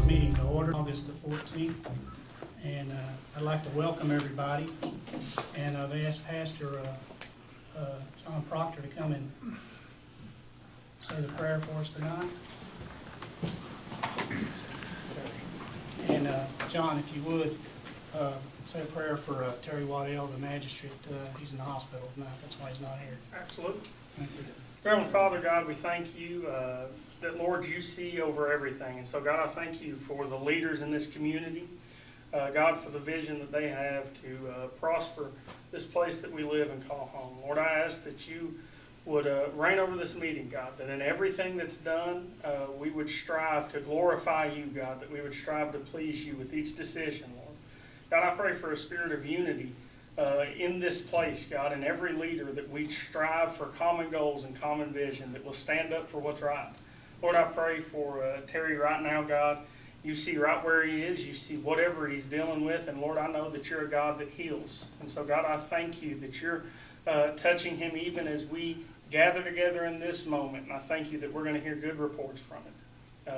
meeting to order, August the 14th. And I'd like to welcome everybody. And I've asked Pastor John Proctor to come and say the prayer for us tonight. And John, if you would, say a prayer for Terry Waddell, the magistrate. He's in the hospital tonight. That's why he's not here. Absolutely. Thank you. Heavenly Father, God, we thank you that, Lord, you see over everything. And so, God, I thank you for the leaders in this community. God, for the vision that they have to prosper this place that we live and call home. Lord, I ask that you would reign over this meeting, God, that in everything that's done, we would strive to glorify you, God, that we would strive to please you with each decision, Lord. God, I pray for a spirit of unity in this place, God, and every leader, that we strive for common goals and common vision, that will stand up for what's right. Lord, I pray for Terry right now, God. You see right where he is. You see whatever he's dealing with. And Lord, I know that you're a God that heals. And so, God, I thank you that you're touching him even as we gather together in this moment. And I thank you that we're going to hear good reports from it.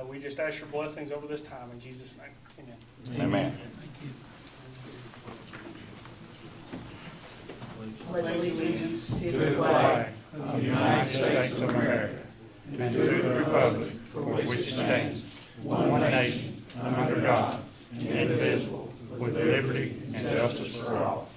We just ask your blessings over this time. In Jesus' name, amen. Amen. Thank you. Pledge allegiance to To the flag of the United States of America and to the republic for which it stands, one nation, under God, indivisible, with liberty and justice for all.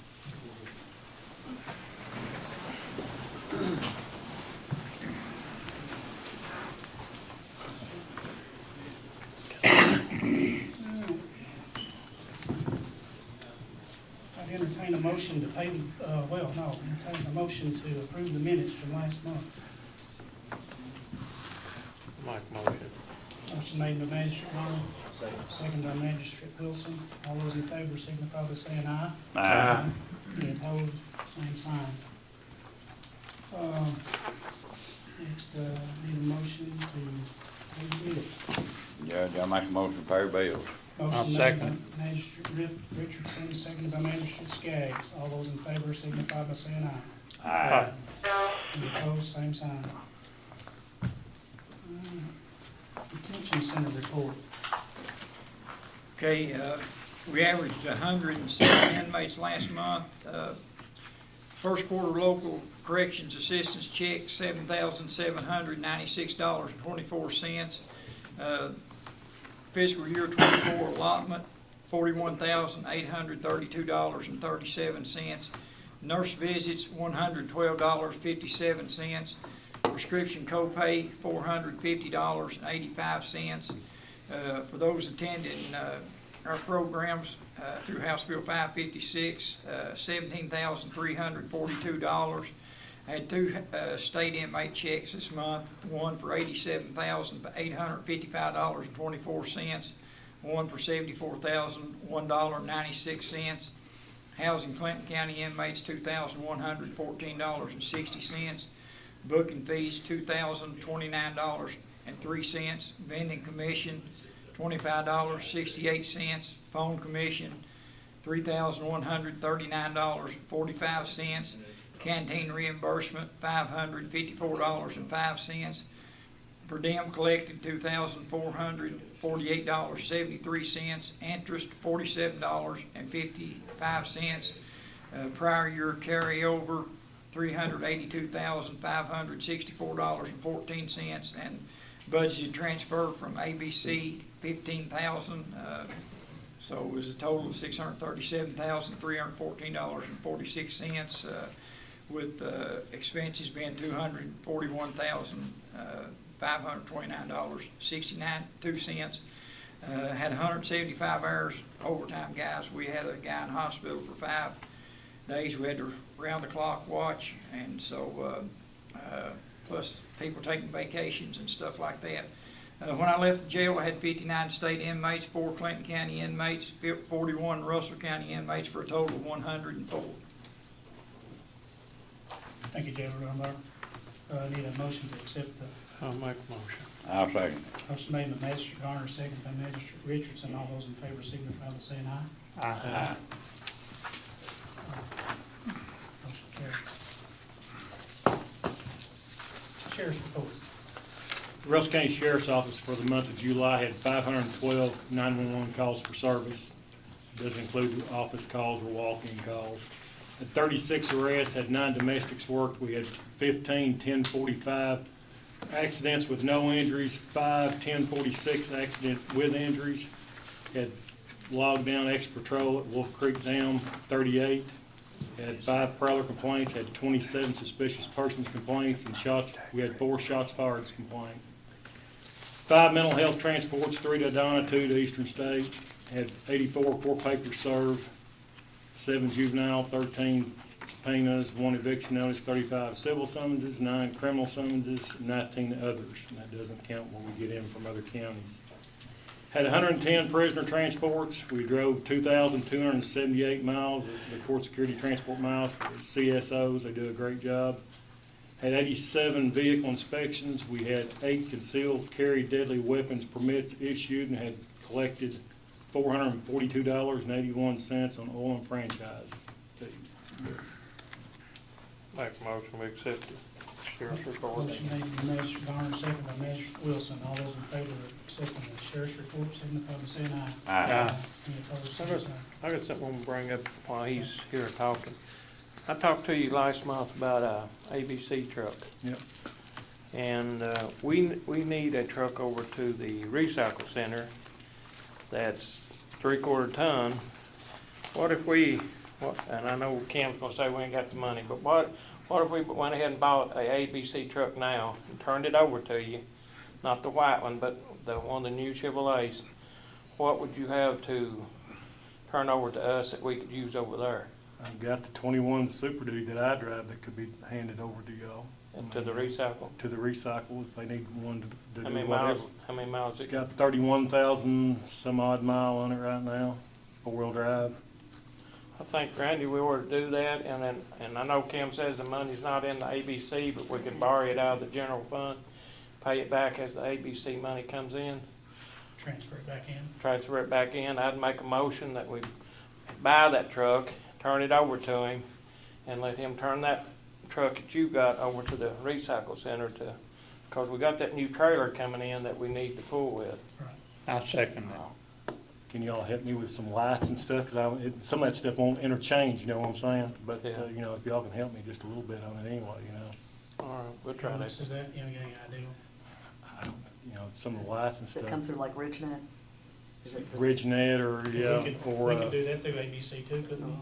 I'd entertain a motion to pay, entertain a motion to approve the minutes from last month. Motion made by Magistrate Long, second by Magistrate Wilson. All those in favor signify by saying aye. Aye. Any opposed, same sign. Next, need a motion to pay the bills. Judge, I make a motion to pay bills. Motion made by Magistrate Richardson, seconded by Magistrate Skaggs. All those in favor signify by saying aye. Aye. Any opposed, same sign. Detention Center report. Okay, we averaged 107 inmates last month. First quarter local corrections assistance check, $7,796.24. Fiscal year 24 allotment, $41,832.37. Nurse visits, $112.57. Prescription copay, $450.85. For those attending our programs through House Bill 556, $17,342. I had two state inmate checks this month, one for $87,855.24, one for $74,001.96. Housing Clinton County inmates, $2,114.60. Booking fees, $2,029.03. Vending commission, $25.68. Phone commission, $3,139.45. Canteen reimbursement, $554.05. Per diem collected, $2,448.73. Interest, $47.55. Prior year carryover, $382,564.14, and budgeted transfer from ABC, $15,000. So it was a total of $637,314.46, with expenses being $241,529.62. Had 175 hours overtime, guys. We had a guy in hospital for 5 days. We had to round-the-clock watch, and so plus people taking vacations and stuff like that. When I left the jail, I had 59 state inmates, 4 Clinton County inmates, 41 Russell County inmates, for a total of 104. Thank you, Judge Dunbar. Need a motion to accept the I'll make a motion. I'll second. motion made by Magistrate Garner, seconded by Magistrate Richardson. All those in favor signify by saying aye. Aye. Motion carried. Sheriff's report. Russell County Sheriff's Office for the month of July had 512 911 calls for service. Doesn't include office calls or walk-in calls. Had 36 arrests, had 9 domestics worked. We had 15 1045 accidents with no injuries, 5 1046 accidents with injuries. Had logged down extra patrol at Wolf Creek Dam, 38. Had 5 prowler complaints, had 27 suspicious persons complaints, and shots, we had 4 shots fired complaint. 5 mental health transports, 3 to Adana, 2 to Eastern State. Had 84 court papers served, 7 juvenile, 13 subpoenas, 1 eviction notice, 35 civil summonses, 9 criminal summonses, 19 others. And that doesn't count what we get in from other counties. Had 110 prisoner transports. We drove 2,278 miles, the court security transport miles for CSOs. They do a great job. Had 87 vehicle inspections. We had 8 concealed carry deadly weapons permits issued and had collected $442.81 on oil and franchise fees. Make a motion, we accept the sheriff's report. Motion made by Magistrate Garner, second by Magistrate Wilson. All those in favor of accepting the sheriff's report, signify by saying aye. Aye. Any opposed, same sign. I got something I want to bring up while he's here talking. I talked to you last month about a ABC truck. Yep. And we need a truck over to the recycle center that's 3/4 ton. What if we, and I know Kim's gonna say we ain't got the money, but what if we went ahead and bought a ABC truck now and turned it over to you? Not the white one, but the one of the new Chevrolets. What would you have to turn over to us that we could use over there I've got the 21 Super Duty that I drive that could be handed over to y'all. and to the recycle? To the recycle if they need one to How do many whatever. miles? How many miles? It's got 31,000 some odd mile on it right now. It's 4-wheel drive. I think, Randy, we ought to do that, and I know Kim says the money's not in the ABC, but we could borrow it out of the general fund, pay it back as the ABC money comes in, Transfer it back in. transfer it back in. I'd make a motion that we buy that truck, turn it over to him, and let him turn that truck that you got over to the recycle center because we got that new trailer coming in that we need to pull with. I second that. Can y'all help me with some lights and stuff? Because some of that stuff won't interchange, you know what I'm saying? But, Yeah. you know, if y'all can help me just a little bit on it anyway, you know. All right, we'll try How that. much is that? You know, any idea? I don't, you know, some of the lights and Does it stuff. come through like RidgeNet? Is it just- RidgeNet or, yeah, We or, could do that through ABC too, couldn't we?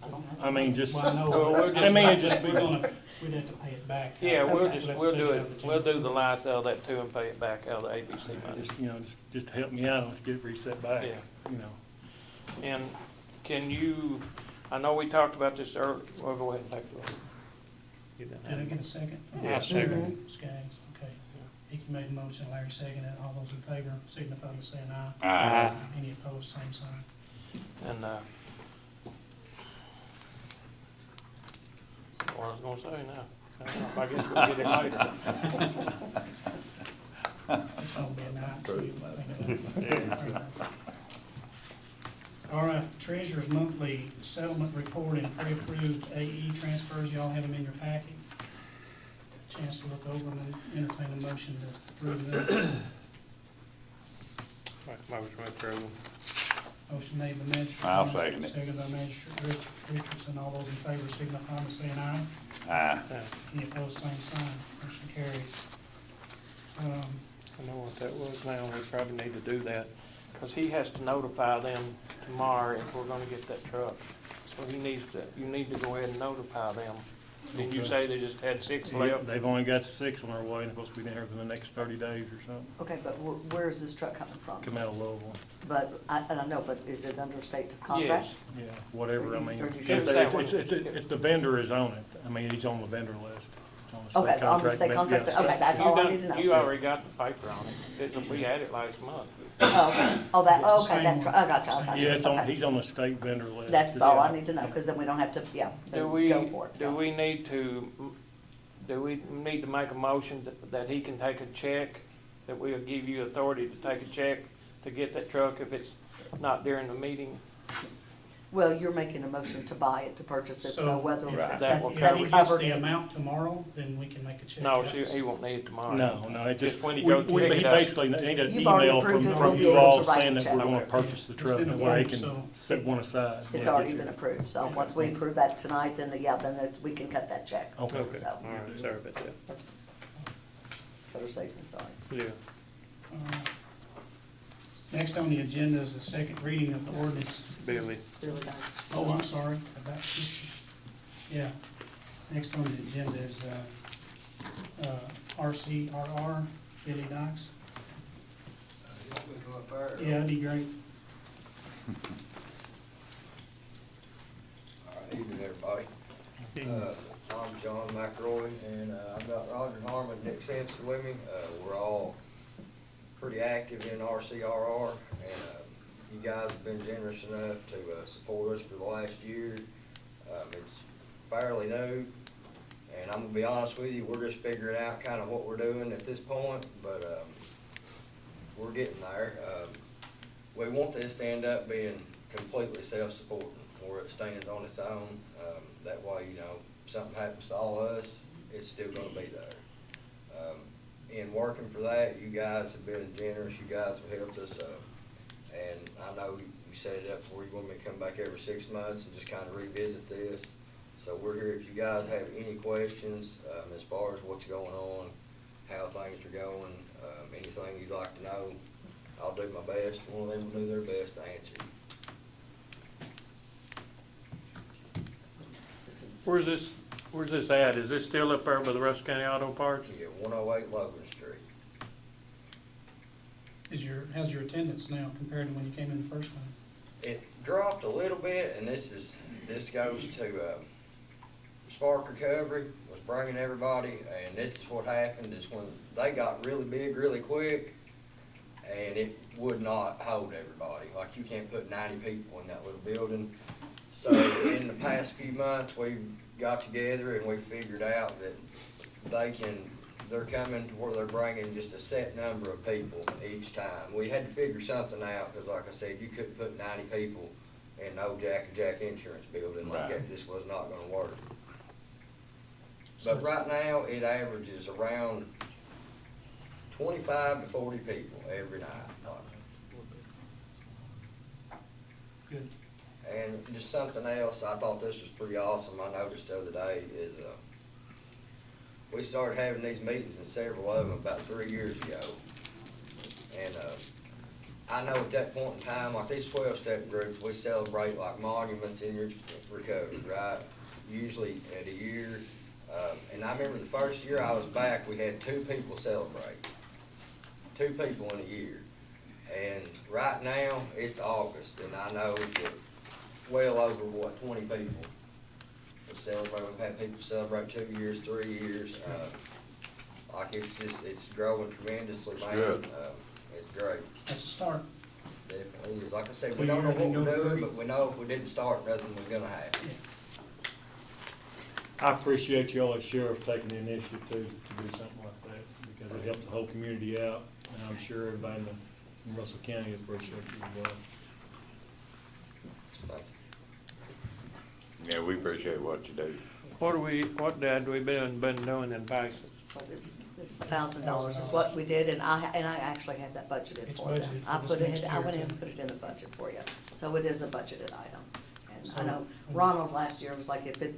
I don't know. I mean, just, Well, I know. Well, we'll I mean, it just be, We're gonna, we'd have to pay it back. Yeah, we'll Okay. we'll do it, we'll do the lights out of that too and pay it back out of the ABC money. just, you know, just to help me out, let's get it reset back, Yeah. you know. And can you, I know we talked about this earlier, well, go ahead and take the vote. Get that Did I out. get a second? Yeah, second. Skaggs, okay. Hickey made the motion, Larry seconded it. All those in favor signify by saying aye. Aye. Any opposed, same sign. And, what I was gonna say now, I guess we'll get it later. It's gonna be a night, so you think about it. All right, treasurer's monthly settlement report and pre-approved AE transfers, y'all have them in your packet. Chance to look over them and entertain a motion to approve them. Make a motion to approve. Motion made by Magistrate. I'll Garner, second it. Seconded by Magistrate Richardson. All those in favor signify by saying aye. Aye. Any opposed, same sign. Motion carries. I know what that was now, we probably need to do that, because he has to notify them tomorrow if we're gonna get that truck. So he needs to, you need to go ahead and notify them. Did you Okay. say they just had 6 left? They've only got 6 on their way, and it's supposed to be down here within the next 30 days or something. Okay, but where is this truck coming from? Come out of Louisville. But, I don't know, but is it under state contract? Yes. Yeah, whatever, I mean, Or you it's, just- it's the vendor is on it. I mean, he's on the vendor list. It's on the state Okay, on the state but contract, yeah, okay, that's You all I done- need to know. You already got the paper on it. We had it last month. Oh, okay. Oh, It's the okay, same that, one. I got you, I got you. Yeah, it's on, Okay. he's on the state vendor list. That's all I Yeah. need to know, because then we don't have to, yeah, Do then we, go for it. do we need to make a motion that he can take a check, that we'll give you authority to take a check to get that truck if it's not during the meeting? Well, you're making a motion to buy it, to purchase it, so So, whether if That that's, will if that's he gets covered the in. amount tomorrow, then we can make a check. No, out. he won't need it tomorrow. No, it just, Just when we, you go to pick he it up. basically need an You've already email approved it, from we'll be you able all to write saying the that we're check. gonna purchase the It's truck, been and where he approved, can so- set one aside. when It's it already gets been here. approved, so once we approve that tonight, then, yeah, then it's, we can cut that check. Okay. Okay, So- all right, sorry about that. Better safe than sorry. Yeah. Next on the agenda is the second reading of the ordinance. Billy. Really nice. Oh, I'm sorry, about 50. Yeah. Next on the agenda is RCRR, Billy Knox. Yeah, that'd be great. Evening, everybody. I'm John McElroy, and I've got Roger Harmon and Nick Sampson with me. We're all pretty active in RCRR, and you guys have been generous enough to support us for the last year. It's fairly new, and I'm gonna be honest with you, we're just figuring out kind of what we're doing at this point, but we're getting there. We want this to end up being completely self-supporting, where it stands on its own. That way, you know, if something happens to all of us, it's still gonna be there. In working for that, you guys have been generous, you guys have helped us, and I know you set it up for you want me to come back every 6 months and just kind of revisit this. So we're here if you guys have any questions, as far as what's going on, how things are going, anything you'd like to know, I'll do my best, one of them will do their best to answer. Where's this at? Is this still up there by the Russell County Auto Parts? Yeah, 108 Logan Street. How's your attendance now compared to when you came in the first time? It dropped a little bit, and this goes to Spark Recovery was bringing everybody, and this is what happened is when they got really big really quick, and it would not hold everybody. Like, you can't put 90 people in that little building. So in the past few months, we've got together and we figured out that they're coming to where they're bringing just a set number of people each time. We had to figure something out, because like I said, you couldn't put 90 people in no Jack and Jack insurance building like that. Just was not gonna work. But right now, it averages around 25 to 40 people every night. Good. And just something else, I thought this was pretty awesome, I noticed the other day, is we started having these meetings in several of them about 3 years ago. And I know at that point in time, like these 12-step groups, we celebrate like monuments in your recovery, right? Usually at a year. And I remember the first year I was back, we had 2 people celebrate. 2 people in a year. And right now, it's August, and I know that well over, 20 people celebrate. We've had people celebrate 2 years, 3 years. Like it's growing tremendously, man. good. It's great. That's a start. Definitely is. Like I said, 2 we don't know years what and we're go doing, through. but we know if we didn't start, nothing was gonna happen. I appreciate y'all as sheriff taking the initiative to do something like that, because it helps the whole community out, and I'm sure everybody in Russell County appreciates it as well. So, thank you. Yeah, we appreciate what you do. What did we been doing in Paxton? $1,000 is what we did, and I actually have that budgeted It's for them. budgeted for I this put it, next I year, went in too. and put it in the budget for you, so it is a budgeted item. And I So- know Ronald last year was like, if that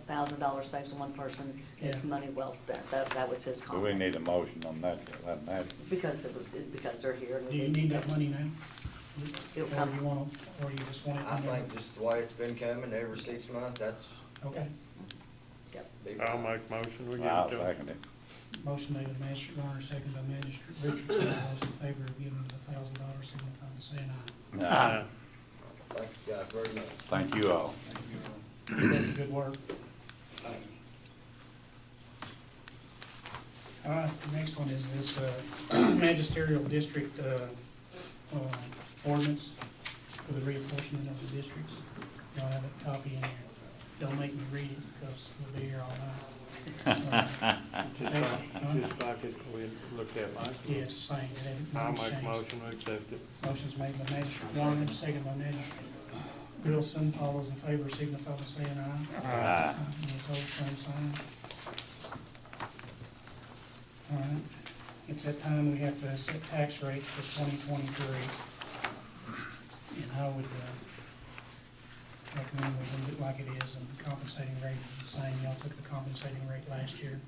$1,000 saves one person, it's Yeah. money well spent. That was his So we comment. need a motion on that, Because they're here. and Do you it's- need that money now? It'll Or come. you want, or you just want it? I whenever? think just the way it's been coming every 6 months, that's Okay. Yep. be I'll fine. make a motion, we give I'll it to them. second it. Motion made by Magistrate Garner, second by Magistrate Richardson. All those in favor of giving the $1,000 signify by saying aye. Aye. Thank you guys very much. Thank you all. Good work. All right, the next one is this magisterial district ordinance for the reapportionment of the districts. Y'all have a copy in here. Don't make me read it because we'll be here all night. Just like it, we looked at, Mike. Yeah, it's the same. It hasn't I'll make a changed. motion, we accept it. Motion's made by Magistrate Garner, second by Magistrate Wilson. All those in favor signify by saying aye. Aye. Any opposed, same sign. All right, it's that time we have to set tax rate for 2023. And I would recommend we leave it like it is, and the compensating rate is the same. Y'all took the compensating rate last year.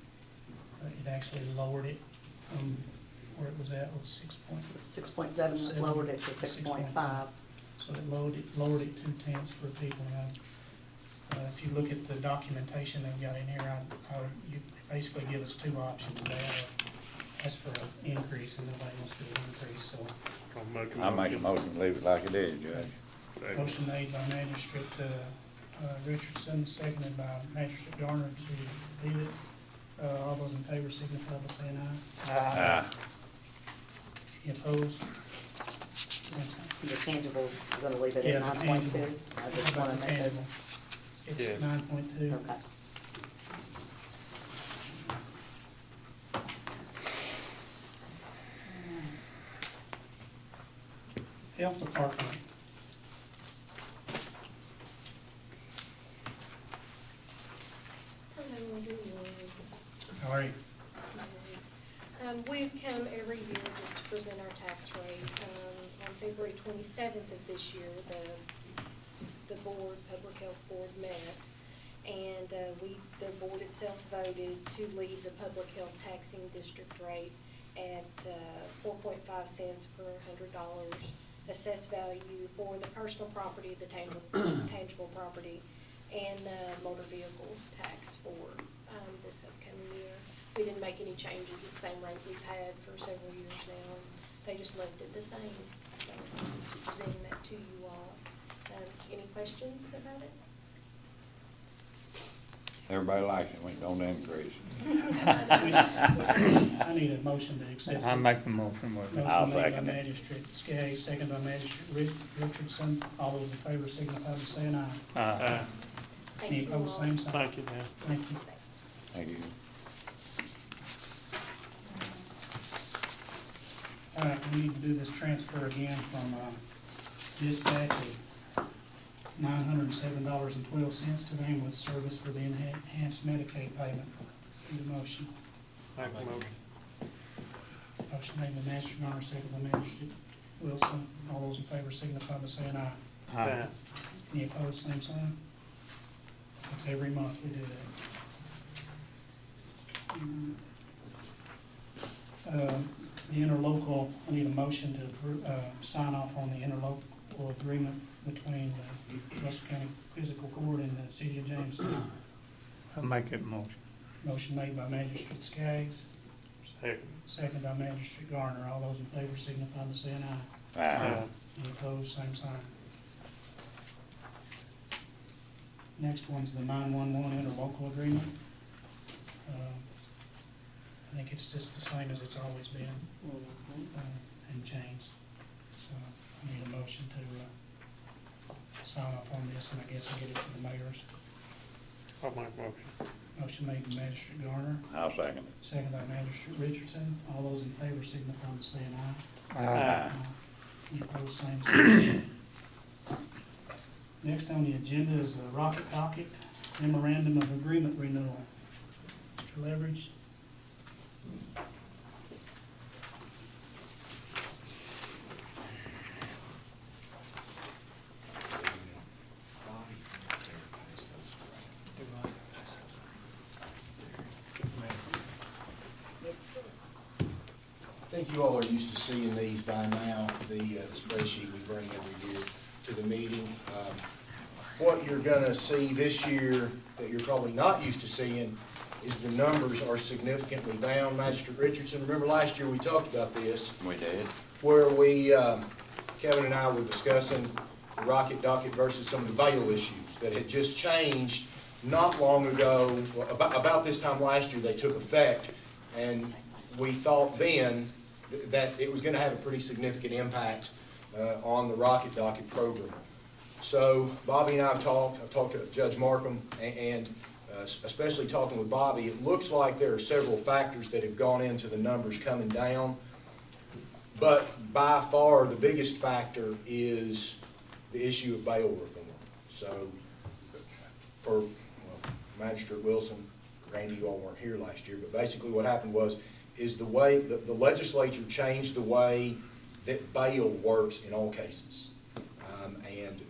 It actually lowered it from where it was at, was 6.7, lowered it to 6.5. So it lowered it 2/10 for people. If you look at the documentation they've got in here, you basically give us two options. They ask for an increase, and nobody wants to do an increase, so. I make a motion to leave it like it is, Judge. Motion made by Magistrate Richardson, seconded by Magistrate Garner to leave it. All those in favor signify by saying aye. Aye. Any opposed? The tangibles, you're gonna leave it Yeah, at the 9.2? tangible. I just wanna make it, Tangible. It's Yeah. 9.2. okay. Health Department. How are you? We come every year just to present our tax rate. On February 27th of this year, the board, Public Health Board met, and the board itself voted to leave the public health taxing district rate at 4.5 cents per $100 assessed value for the personal property, the tangible property, and the motor vehicle tax for this upcoming year. We didn't make any changes, it's the same rate we've had for several years now, and they just left it the same. So I'm presenting that to you all. Any questions about it? Everybody likes it, we don't increase. I need a motion to accept. I make the motion with it. I'll Motion made by second it. Magistrate Skaggs, second by Magistrate Richardson. All those in favor signify by saying aye. Aye. Thank Any you opposed, all. same sign. Thank you, Dan. Thank you. Thank you. All right, we need to do this transfer again from dispatch of $907.12 to the ambulance service for the enhanced Medicaid payment. Need a motion. Make a motion. Motion made by Magistrate Garner, second by Magistrate Wilson. All those in favor signify by saying aye. Aye. Any opposed, same sign. It's every month we do that. The interlocal, I need a motion to sign off on the interlocal agreement between the Russell County Fiscal Court and the City of Jamestown. I make it motion. Motion made by Magistrate Skaggs, Second. second by Magistrate Garner. All those in favor signify by saying aye. Aye. Any opposed, same sign. Next one's the 911 interlocal agreement. I think it's just the same as it's always been, and changed. So I need a motion to sign off on this, and I guess I'll get it to the mayors. I'll make a motion. Motion made by Magistrate Garner, I'll second it. second by Magistrate Richardson. All those in favor signify by saying aye. Aye. Any opposed, same sign. Next on the agenda is the Rocket Docket Memorandum of Agreement Renewal. Mr. Leverage? I think you all are used to seeing these by now, the spreadsheet we bring every year to the meeting. What you're gonna see this year that you're probably not used to seeing is the numbers are significantly down. Magistrate Richardson, remember last year we talked about this, We did. where we, Kevin and I were discussing the Rocket Docket versus some of the bail issues that had just changed not long ago. About this time last year, they took effect, and we thought then that it was gonna have a pretty significant impact on the Rocket Docket program. So Bobby and I have talked, I've talked to Judge Marcum, and especially talking with Bobby, it looks like there are several factors that have gone into the numbers coming down. But by far, the biggest factor is the issue of bail reform. So for Magistrate Wilson, Randy, you all weren't here last year, but basically what happened is the way, the legislature changed the way that bail works in all cases. And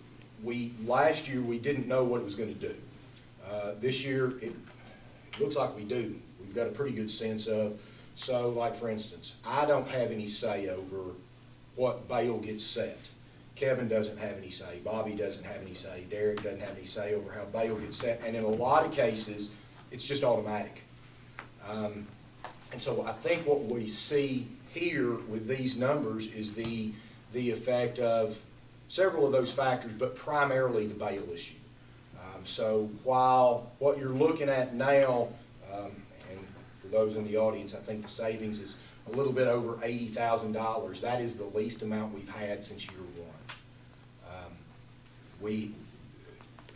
last year, we didn't know what it was gonna do. This year, it looks like we do. We've got a pretty good sense of, so like for instance, I don't have any say over what bail gets set. Kevin doesn't have any say, Bobby doesn't have any say, Derek doesn't have any say over how bail gets set, and in a lot of cases, it's just automatic. And so I think what we see here with these numbers is the effect of several of those factors, but primarily the bail issue. So while what you're looking at now, and for those in the audience, I think the savings is a little bit over $80,000. That is the least amount we've had since year one.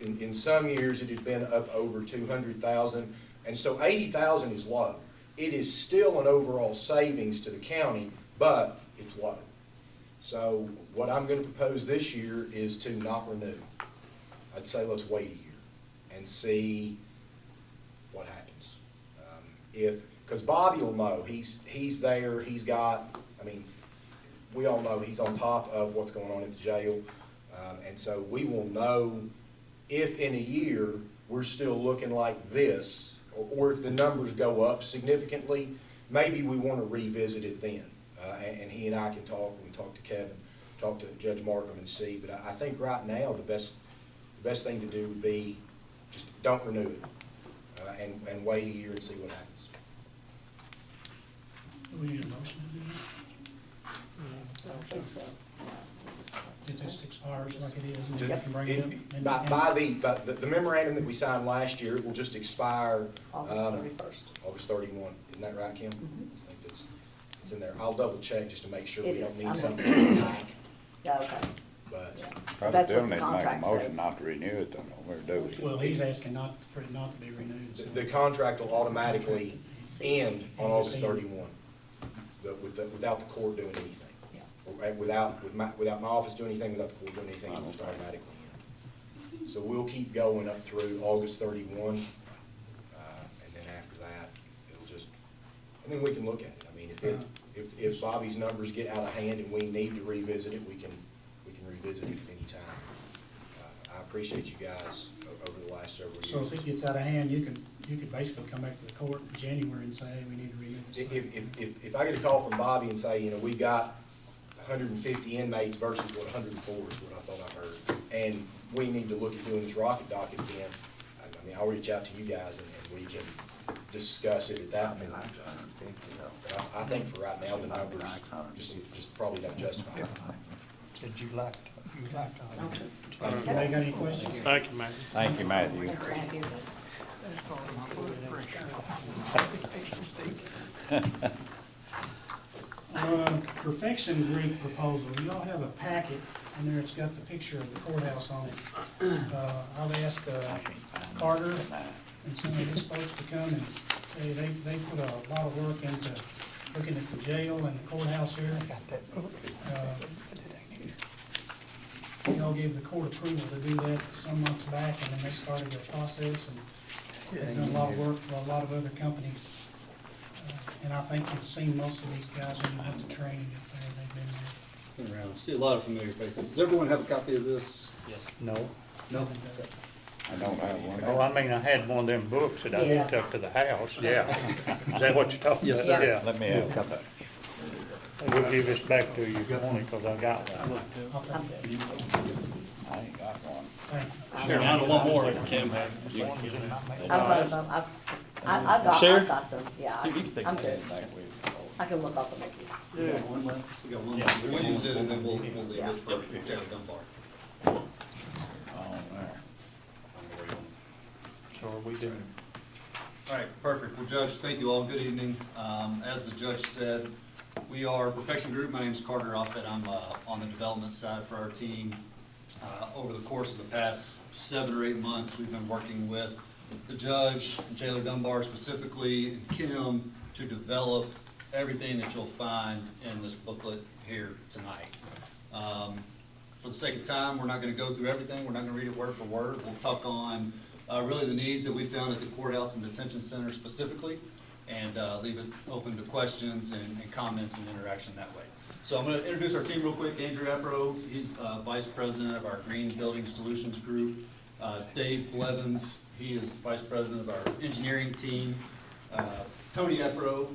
In some years, it had been up over 200,000, and so 80,000 is low. It is still an overall savings to the county, but it's low. So what I'm going to propose this year is to not renew. I'd say let's wait a year and see what happens. Because Bobby will know, he's there, he's got, I mean, we all know he's on top of what's going on at the jail. And so we will know if in a year we're still looking like this, or if the numbers go up significantly, maybe we want to revisit it then. And he and I can talk, we can talk to Kevin, talk to Judge Marcum and see. But I think right now the best thing to do would be just don't renew it and wait a year and see what happens. Do we need a motion to do I don't think so. that? It just expires like it is, and then you Yep. can bring it up. By the memorandum that we signed last year, it will just expire August 31st. August 31. Isn't that right, Kim? Mhm. I think it's in there. I'll double check just to make sure we It don't is. need I'm something back, Yeah, okay. but. Yeah. Probably That's still what the need to make a contract motion says. not to renew it, though, no, we're due. Well, he's asking for it not to be renewed, so. The contract will automatically end on August 31, without the court doing anything. Yeah. Or without my office doing anything, without the court doing anything, it'll just automatically end. So we'll keep going up through August 31, and then after that, it'll just, I mean, we can look at it. I mean, if Bobby's numbers get out of hand and we need to revisit it, we can revisit it at any time. I appreciate you guys over the last several years. So if it gets out of hand, you could basically come back to the court in January and say, hey, we need to renew this. If I get a call from Bobby and say, we got 150 inmates versus what 104 is what I thought I heard, and we need to look at doing this rocket docket again, I mean, I'll reach out to you guys and we can discuss it at that point. But I think for right now, the numbers just probably don't justify it. Said you liked Sounds good. Anybody got any questions? Thank you, Matthew. Thank you, Matthew. Thanks, Matthew. Perfection Group proposal, you all have a packet, and there it's got the picture of the courthouse on it. I've asked Carter and some of his folks to come and they put a lot of work into looking at the jail and the courthouse here. We all gave the court approval to do that some months back, and then they started the process, and they've done a lot of work for a lot of other companies. And I think you've seen most of these guys when you have the training up there, they've been there. Around. See a lot of familiar faces. Does everyone have a copy of this? No. No? I don't have one. Oh, I mean, I had one of them books that I Yeah. picked up to the house, yeah. Is that what you're talking Yes, about? sir. Yeah. Let me have a copy. We'll give this back to you if you want it, because I got one. I'll take that. I ain't got one. Thank you. Down to one more, Kim. I've got them, I've got some, yeah, I'm good. I can look off the Mickey's. We got one left. We got one left. We'll use it and then we'll leave Yeah. it for Taylor Dunbar. Oh, there. So are we doing? All right, perfect. Well, Judge, thank you all. Good evening. As the judge said, we are Perfection Group. My name is Carter Offit. I'm on the development side for our team. Over the course of the past 7 or 8 months, we've been working with the judge, Taylor Dunbar specifically, and Kim to develop everything that you'll find in this booklet here tonight. For the sake of time, we're not gonna go through everything, we're not gonna read it word for word. We'll talk on really the needs that we found at the courthouse and detention center specifically, and leave it open to questions and comments and interaction that way. So I'm gonna introduce our team real quick. Andrew Epro, he's Vice President of our Green Building Solutions Group. Dave Blevins, he is Vice President of our engineering team. Tony Epro,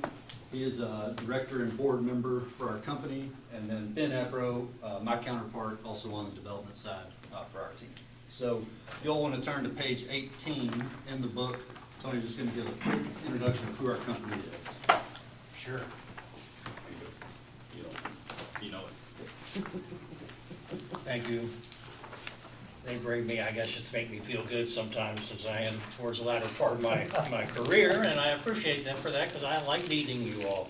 he is a director and board member for our company. And then Ben Epro, my counterpart, also on the development side for our team. So you'll want to turn to page 18 in the book. Tony's just going to give a quick introduction of who our company is. Sure. You know it. Thank you. They bring me, I guess, just to make me feel good sometimes, since I am towards the latter part of my career, and I appreciate them for that, because I like meeting you all.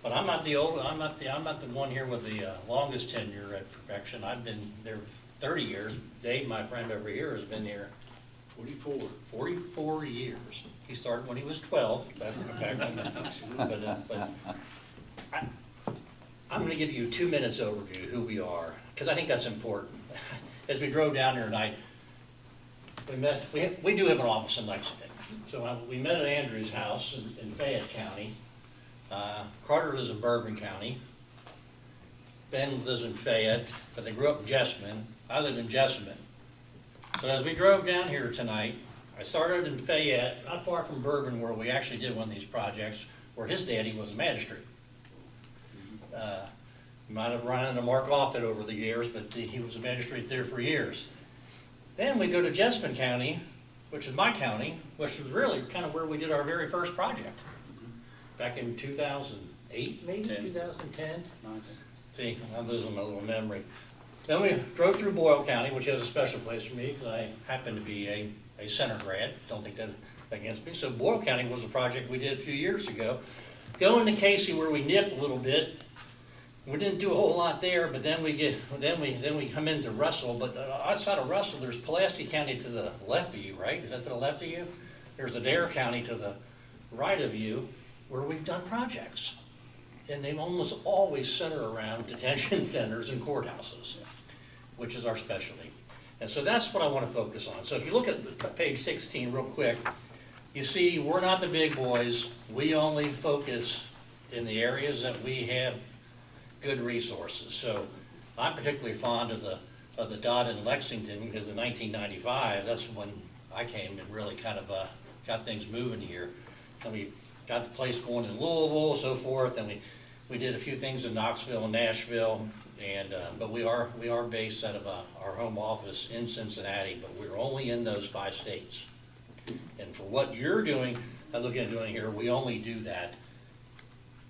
But I'm not the one here with the longest tenure at Perfection. I've been there 30 years. Dave, my friend over here, has been here 44 years. He started when he was 12. I'm going to give you a 2 minutes overview of who we are, because I think that's important. As we drove down here tonight, we do have an office in Lexington. So we met at Andrew's house in Fayette County. Carter lives in Bourbon County. Ben lives in Fayette, but they grew up in Jessamine. I live in Jessamine. So as we drove down here tonight, I started in Fayette, not far from Bourbon, where we actually did one of these projects, where his daddy was a magistrate. Might have run into Mark Offit over the years, but he was a magistrate there for years. Then we go to Jessamine County, which is my county, which was really kind of where we did our very first project. Back in 2008, maybe, 2010? See, I'm losing my little memory. Then we drove through Boyle County, which has a special place for me, because I happen to be a center grad. Don't think that against me. So Boyle County was a project we did a few years ago. Go into Casey, where we nipped a little bit. We didn't do a whole lot there, but then we come into Russell. But outside of Russell, there's Pulaski County to the left of you, right? Is that to the left of you? There's Adair County to the right of you, where we've done projects. And they almost always center around detention centers and courthouses, which is our specialty. And so that's what I want to focus on. So if you look at page 16 real quick, you see we're not the big boys. We only focus in the areas that we have good resources. So I'm particularly fond of the dot in Lexington, because in 1995, that's when I came and really kind of got things moving here. And we got the place going in Louisville, so forth, and we did a few things in Knoxville and Nashville, and but we are based out of our home office in Cincinnati, but we're only in those 5 states. And for what you're doing, I'm looking at doing here, we only do that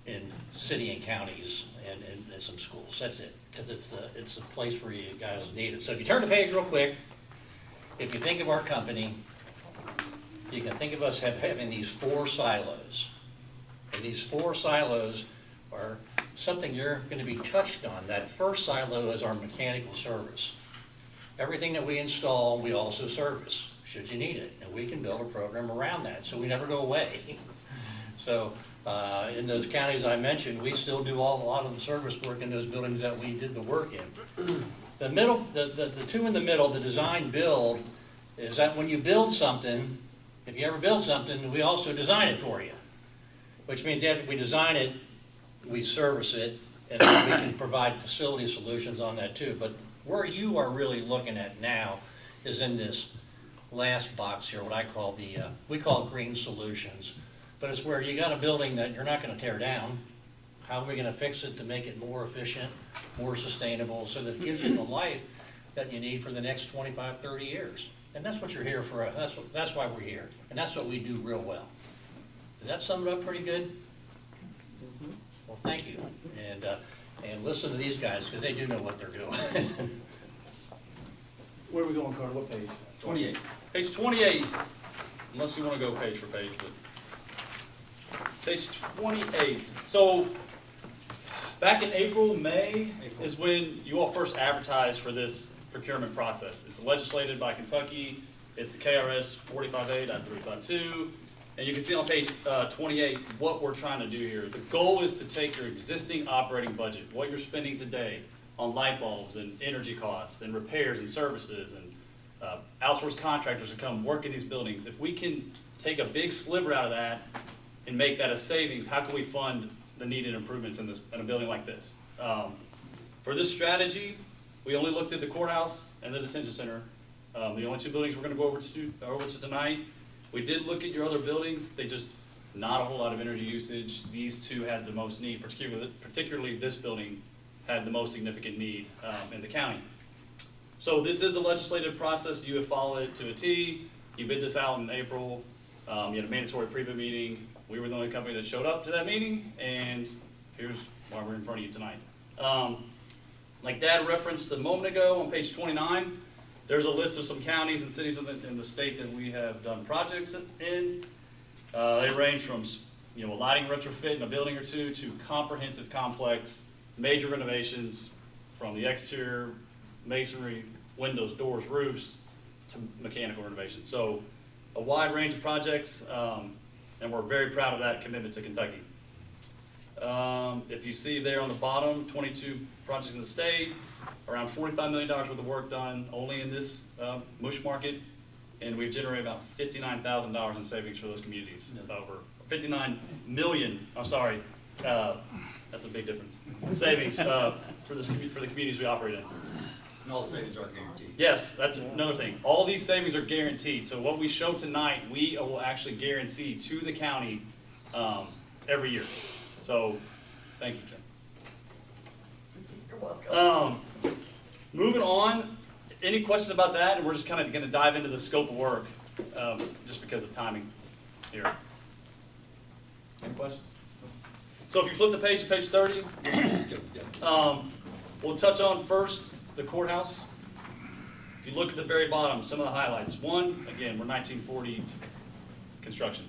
in city and counties and some schools. That's it, because it's a place where you guys need it. So if you turn the page real quick, if you think of our company, you can think of us having these 4 silos. And these 4 silos are something you're going to be touched on. That first silo is our mechanical service. Everything that we install, we also service, should you need it. And we can build a program around that, so we never go away. So in those counties I mentioned, we still do a lot of the service work in those buildings that we did the work in. The middle, the 2 in the middle, the design build, is that when you build something, if you ever build something, we also design it for you. Which means after we design it, we service it, and we can provide facility solutions on that too. But where you are really looking at now is in this last box here, what I call we call it green solutions. But it's where you got a building that you're not going to tear down. How are we going to fix it to make it more efficient, more sustainable, so that it gives you the life that you need for the next 25, 30 years? And that's what you're here for. That's why we're here. And that's what we do real well. Does that sum it up pretty good? Mm-hmm. Well, thank you. And listen to these guys, because they do know what they're doing. Where are we going, Carter? What page? 28. Page 28, unless you want to go page for page, but page 28. So back in April, May is when you all first advertised for this procurement process. It's legislated by Kentucky. It's a KRS 45A.352. And you can see on page 28 what we're trying to do here. The goal is to take your existing operating budget, what you're spending today, on light bulbs and energy costs and repairs and services and outsourced contractors to come work in these buildings. If we can take a big sliver out of that and make that a savings, how can we fund the needed improvements in a building like this? For this strategy, we only looked at the courthouse and the detention center. The only two buildings we're gonna go over to tonight. We did look at your other buildings. They just, not a whole lot of energy usage. These two had the most need, particularly this building had the most significant need in the county. So this is a legislative process. You have followed it to a T. You bid this out in April. You had a mandatory pre-bid meeting. We were the only company that showed up to that meeting, and here's why we're in front of you tonight. Like Dad referenced a moment ago on page 29, there's a list of some counties and cities in the state that we have done projects in. They range from a lighting retrofit in a building or two to comprehensive complex major renovations from the exterior, masonry, windows, doors, roofs, to mechanical renovations. So a wide range of projects, and we're very proud of that commitment to Kentucky. If you see there on the bottom, 22 projects in the state, around $45 million worth of work done only in this MUSH market, and we've generated about $59,000 in savings for those communities. Over 59 million, I'm sorry, that's a big difference. Savings for the communities we operate in. And all the savings are guaranteed. Yes, that's another thing. All these savings are guaranteed. So what we show tonight, we will actually guarantee to the county every year. So, thank you, Kim. You're welcome. Moving on, any questions about that? And we're just kind of going to dive into the scope of work, just because of timing here. Any questions? So if you flip the page to page 30, we'll touch on first the courthouse. If you look at the very bottom, some of the highlights. One, again, we're 1940 construction.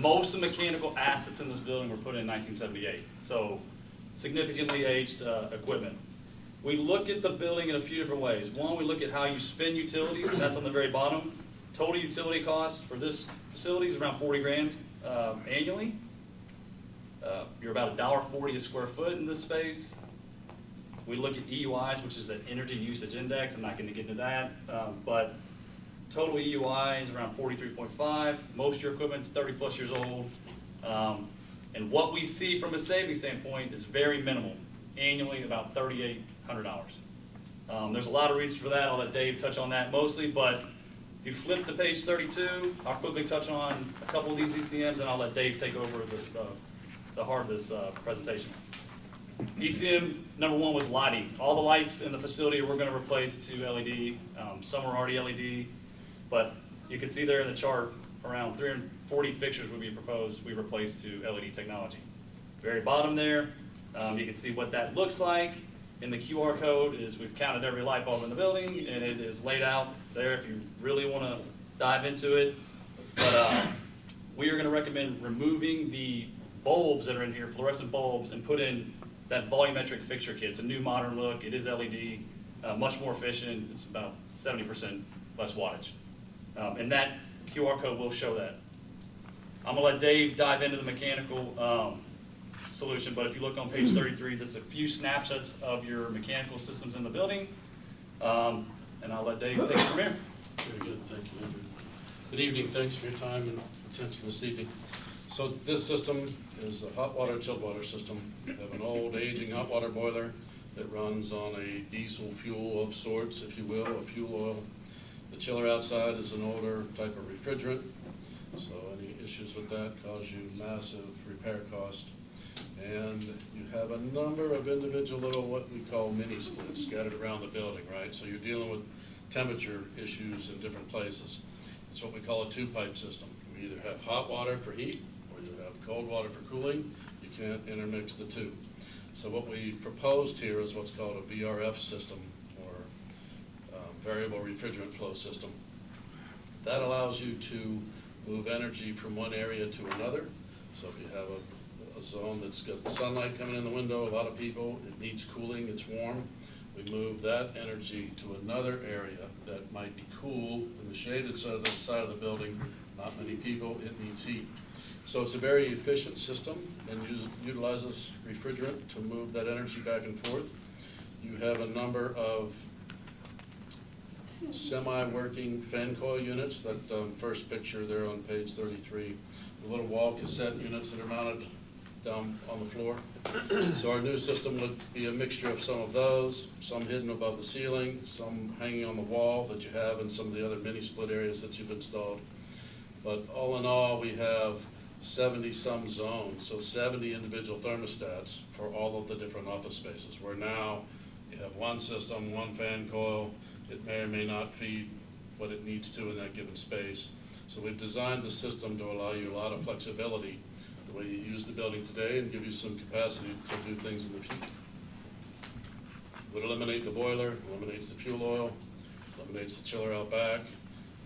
Most of the mechanical assets in this building were put in 1978, so significantly aged equipment. We look at the building in a few different ways. One, we look at how you spend utilities, and that's on the very bottom. Total utility cost for this facility is around 40 grand annually. You're about $1.40 a square foot in this space. We look at EUIs, which is an energy usage index. I'm not going to get into that, but total EUI is around 43.5. Most of your equipment's 30 plus years old. And what we see from a savings standpoint is very minimal. Annually, about $3,800. There's a lot of reasons for that. I'll let Dave touch on that mostly, but if you flip to page 32, I'll quickly touch on a couple of these ECMs, and I'll let Dave take over the heart of this presentation. ECM number one was lighting. All the lights in the facility we're going to replace to LED. Some are already LED, but you can see there in the chart around 340 fixtures would be proposed we replace to LED technology. Very bottom there, you can see what that looks like. In the QR code is we've counted every light bulb in the building, and it is laid out there if you really want to dive into it. But we are going to recommend removing the bulbs that are in here, fluorescent bulbs, and put in that volumetric fixture kit. It's a new modern look. It is LED, much more efficient. It's about 70% less wattage. And that QR code will show that. I'm going to let Dave dive into the mechanical solution, but if you look on page 33, there's a few snapshots of your mechanical systems in the building. And I'll let Dave take it from here. Very good, thank you, Andrew. Good evening, thanks for your time and attention this evening. So this system is a hot water, chilled water system. We have an old aging hot water boiler that runs on a diesel fuel of sorts, if you will, a fuel oil. The chiller outside is an older type of refrigerant, so any issues with that cause you massive repair cost. And you have a number of individual little, what we call mini splits scattered around the building, right? So you're dealing with temperature issues in different places. It's what we call a two-pipe system. You either have hot water for heat or you have cold water for cooling. You can't intermix the two. So what we proposed here is what's called a VRF system, or variable refrigerant flow system. That allows you to move energy from one area to another. So if you have a zone that's got sunlight coming in the window, a lot of people, it needs cooling, it's warm. We move that energy to another area that might be cool in the shaded side of the building, not many people, it needs heat. So it's a very efficient system and utilizes refrigerant to move that energy back and forth. you have a number of semi-working fan coil units, that first picture there on page 33, the little wall cassette units that are mounted down on the floor. So our new system would be a mixture of some of those, some hidden above the ceiling, some hanging on the wall that you have in some of the other mini split areas that you've installed. But all in all, we have 70-some zones, so 70 individual thermostats for all of the different office spaces, where now you have one system, one fan coil. It may or may not feed what it needs to in that given space. So we've designed the system to allow you a lot of flexibility the way you use the building today and give you some capacity to do things in the future. Would eliminate the boiler, eliminates the fuel oil, eliminates the chiller out back.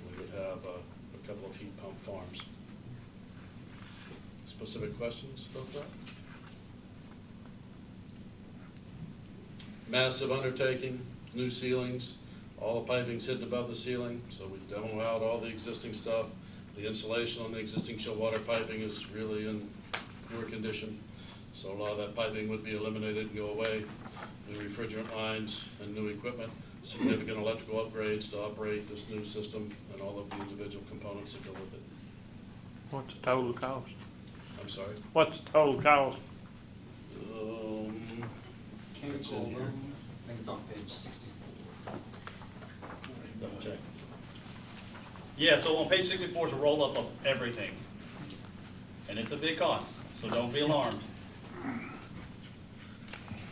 We would have a couple of heat pump farms. Specific questions about that? Massive undertaking, new ceilings, all the piping's hidden above the ceiling, so we demo out all the existing stuff. The insulation on the existing chill water piping is really in poor condition, so a lot of that piping would be eliminated and go away. New refrigerant lines and new equipment, significant electrical upgrades to operate this new system and all of the individual components that go with it. What's the total cost? I'm sorry? What's the total cost? It's in here. I think it's on page 64. Double check. Yeah, so on page 64 is a roll-up of everything. And it's a big cost, so don't be alarmed.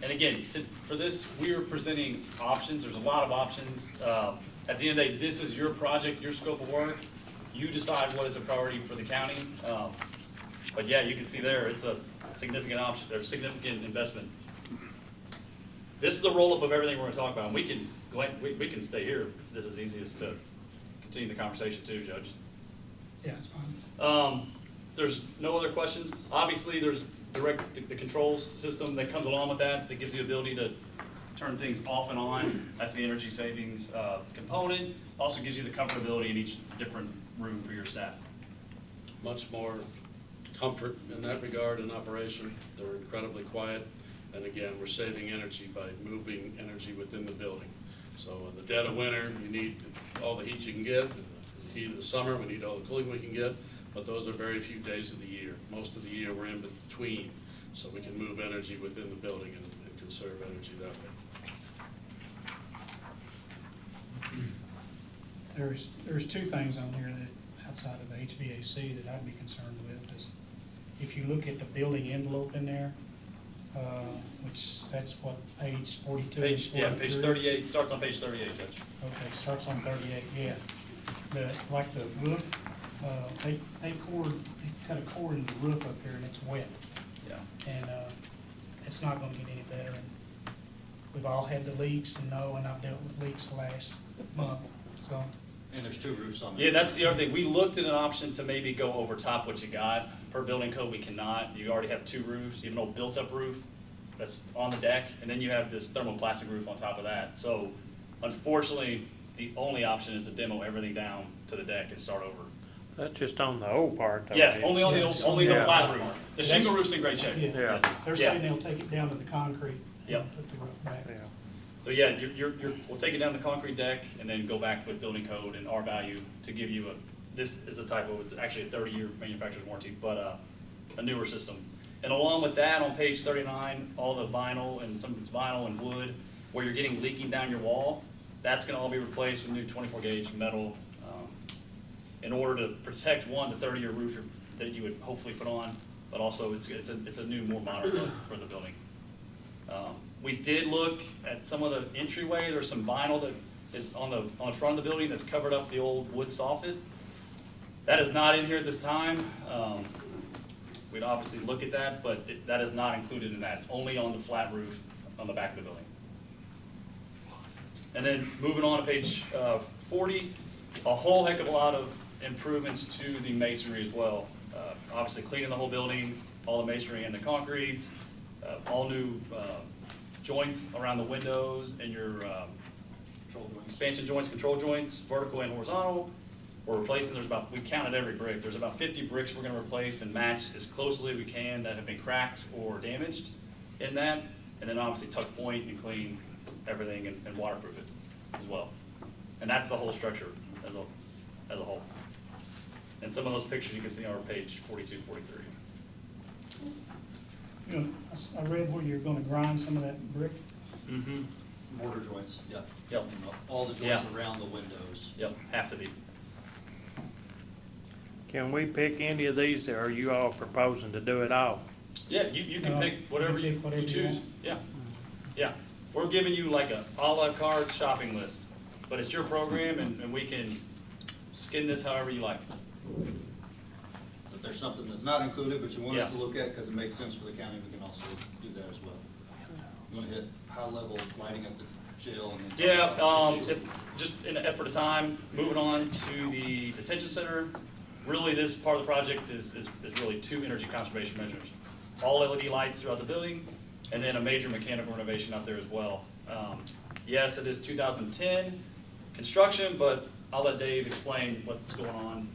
And again, for this, we are presenting options. There's a lot of options. At the end of the day, this is your project, your scope of work. You decide what is a priority for the county. But yeah, you can see there, it's a significant option, or significant investment. This is the roll-up of everything we're going to talk about. And we can stay here if this is easiest to continue the conversation too, Judge. Yeah, it's fine. There's no other questions. Obviously, there's the controls system that comes along with that gives you the ability to turn things off and on. That's the energy savings component. Also gives you the comfortability in each different room for your staff. Much more comfort in that regard in operation. They're incredibly quiet. And again, we're saving energy by moving energy within the building. So in the dead of winter, you need all the heat you can get. In the heat of the summer, we need all the cooling we can get. But those are very few days of the year. Most of the year, we're in between. So we can move energy within the building and conserve energy that way. There's two things on here that, outside of the HVAC, that I'd be concerned with, is if you look at the building envelope in there, which, that's what, page 42? Page 38, starts on page 38, Judge. Okay, starts on 38, yeah. Like the roof, they cut a cord in the roof up here and it's wet. Yeah. And it's not gonna get any better. And we've all had the leaks and I've dealt with leaks the last month, so. And there's two roofs on there. Yeah, that's the other thing. We looked at an option to maybe go over top what you got. Per building code, we cannot. You already have two roofs. You have an old built-up roof that's on the deck, and then you have this thermoplastic roof on top of that. So unfortunately, the only option is to demo everything down to the deck and start over. That's just on the old part, though. Yes, only on the old, only the flat roof. The That's- shingle roof's in great shape. Yeah. Yeah. Yes. They're saying they'll take it down to the concrete. Yep. And put the roof back. Yeah. So yeah, we'll take it down the concrete deck and then go back with building code and R value to give you this is a typo, it's actually a 30-year manufacturer's warranty, but a newer system. And along with that, on page 39, all the vinyl and some of it's vinyl and wood, where you're getting leaking down your wall, that's gonna all be replaced with new 24-gauge metal in order to protect, one, the 30-year roof that you would hopefully put on, but also it's a new, more modern look for the building. We did look at some of the entryway. There's some vinyl that is on the front of the building that's covered up the old wood soffit. That is not in here at this time. We'd obviously look at that, but that is not included in that. It's only on the flat roof on the back of the building. And then moving on to page 40, a whole heck of a lot of improvements to the masonry as well. Obviously cleaning the whole building, all the masonry and the concrete, all new joints around the windows and your expansion joints, control joints, vertical and horizontal. We're replacing, we counted every brick. There's about 50 bricks we're gonna replace and match as closely as we can that have been cracked or damaged in that. And then obviously tuck point and clean everything and waterproof it as well. And that's the whole structure as a whole. And some of those pictures you can see on our page 42, 43. You know, I read where you're gonna grind some of that brick. Mm-hmm. Mortar joints, yeah. Yep. And all the joints Yeah. around the windows. Yep, have to be. Can we pick any of these, or are you all proposing to do it all? Yeah, you can No, pick whatever you can you pick whatever you choose. want. Yeah, yeah. We're giving you like a à la carte shopping list, but it's your program and we can skin this however you like. If there's something that's not included, but you want us Yeah. to look at because it makes sense for the county, we can also do that as well. You want to hit high level lighting up the jail and then. Yeah, just in an effort of time, moving on to the detention center. Really, this part of the project is really 2 energy conservation measures. All LED lights throughout the building, and then a major mechanical renovation out there as well. Yes, it is 2010 construction, but I'll let Dave explain what's going on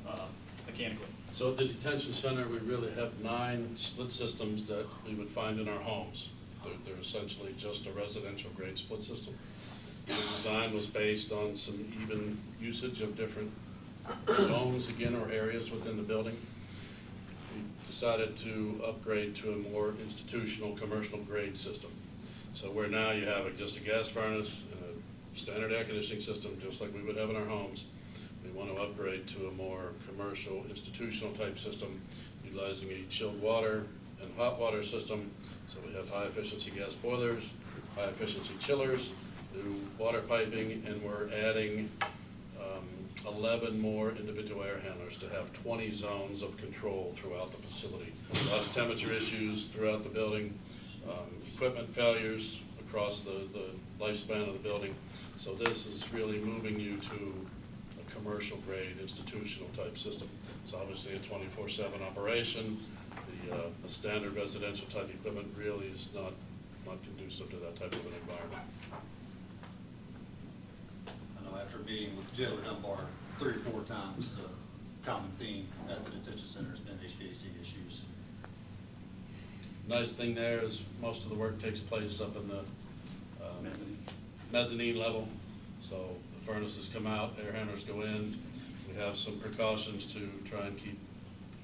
mechanically. So at the detention center, we really have 9 split systems that we would find in our homes. They're essentially just a residential grade split system. The design was based on some even usage of different zones, again, or areas within the building. We decided to upgrade to a more institutional, commercial grade system. So where now you have just a gas furnace and a standard air conditioning system, just like we would have in our homes, we want to upgrade to a more commercial, institutional type system, utilizing a chilled water and hot water system. So we have high efficiency gas boilers, high efficiency chillers, new water piping, and we're adding 11 more individual air handlers to have 20 zones of control throughout the facility. A lot of temperature issues throughout the building, equipment failures across the lifespan of the building. So this is really moving you to a commercial grade, institutional type system. It's obviously a 24/7 operation. The standard residential type equipment really is not conducive to that type of an environment. I know after meeting with Jailer Dunbar 3 or 4 times, the common theme at the detention center has been HVAC issues. Nice thing there is most of the work takes place up in the mezzanine level. So the furnaces come out, air handlers go in. We have some precautions to try and keep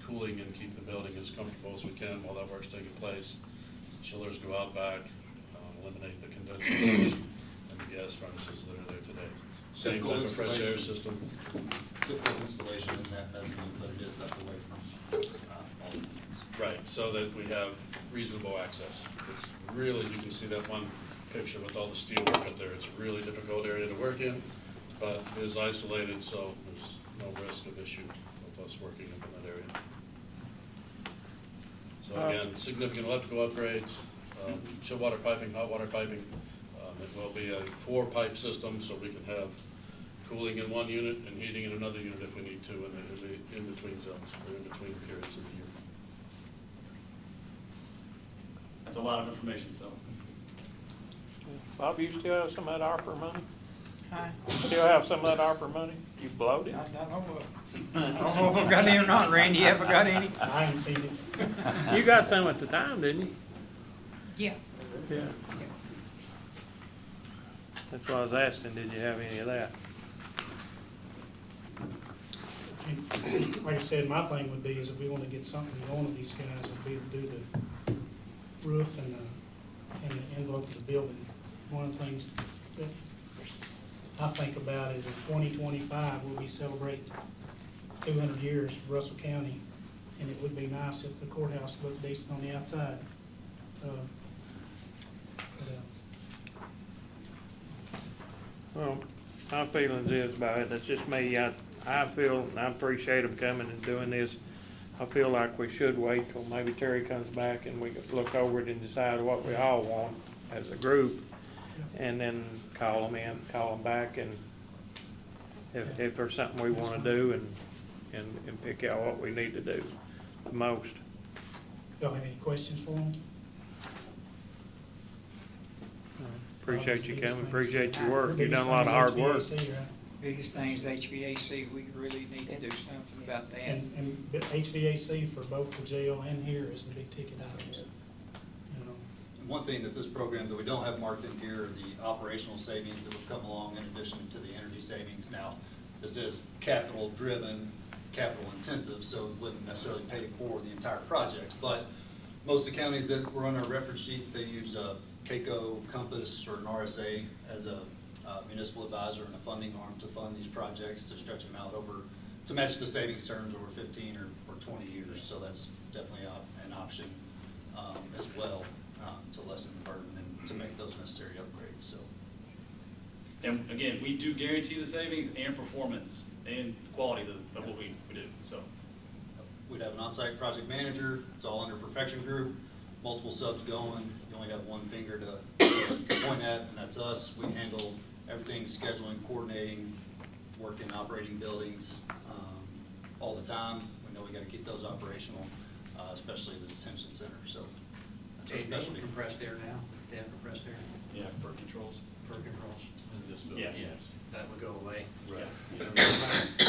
cooling and keep the building as comfortable as we can while that work's taking place. Chillers go out back, eliminate the condensers and the gas furnaces that are there today. Same type of fresh air system. Difficult installation in that mezzanine, but it is up away from all the units. Right, so that we have reasonable access. It's really, you can see that one picture with all the steel work up there. It's a really difficult area to work in, but it is isolated, so there's no risk of issue with us working up in that area. So again, significant electrical upgrades, chill water piping, hot water piping. It will be a 4-pipe system, so we can have cooling in one unit and heating in another unit if we need to in the in-between zones, or in-between periods of the year. That's a lot of information, so. Bob, you still have some of that ARPA money? Huh? Still have some of that ARPA money? You blowed it? I don't know if I've got any or not, Randy, you ever got any? I haven't seen it. You got some at the time, didn't you? Yeah. Yeah. That's why I was asking, did you have any of that? And like I said, my thing would be is if we want to get something going with these guys, would be to do the roof and the envelope of the building. One of the things that I think about is in 2025, we'll be celebrating 200 years of Russell County, and it would be nice if the courthouse looked decent on the outside. Well, my feelings is about it, that's just me, I feel, and I appreciate them coming and doing this. I feel like we should wait till maybe Terry comes back and we can look over it and decide what we all want as a group. And then call them back, and if there's something we wanna do and pick out what we need to do the most. Y'all have any questions for them? Appreciate you coming, appreciate your work, you've done a lot of hard work. Biggest thing is HVAC, we really need to do something about that. And HVAC for both the jail and here is the big ticket items. You know, one thing that this program that we don't have marked in here are the operational savings that would come along in addition to the energy savings. Now, this is capital driven, capital intensive, so it wouldn't necessarily pay for the entire project. But most of the counties that were on our reference sheet, they use a CAECO, Compass, or an RSA as a municipal advisor and a funding arm to fund these projects, to stretch them out over, to match the savings terms over 15 or 20 years. So that's definitely an option as well, to lessen the burden and to make those necessary upgrades. So, And again, we do guarantee the savings and performance and quality of what we do, so. we'd have an on-site project manager. It's all under Perfection Group, multiple subs going. You only have one finger to point at, and that's us. We handle everything, scheduling, coordinating, working, operating buildings all the time. We know we got to keep those operational, especially the detention center. So that's our specialty. Compressed air now? They have compressed air Yeah, for controls. for controls? In this building. Yeah. Yes, that would go away. Right.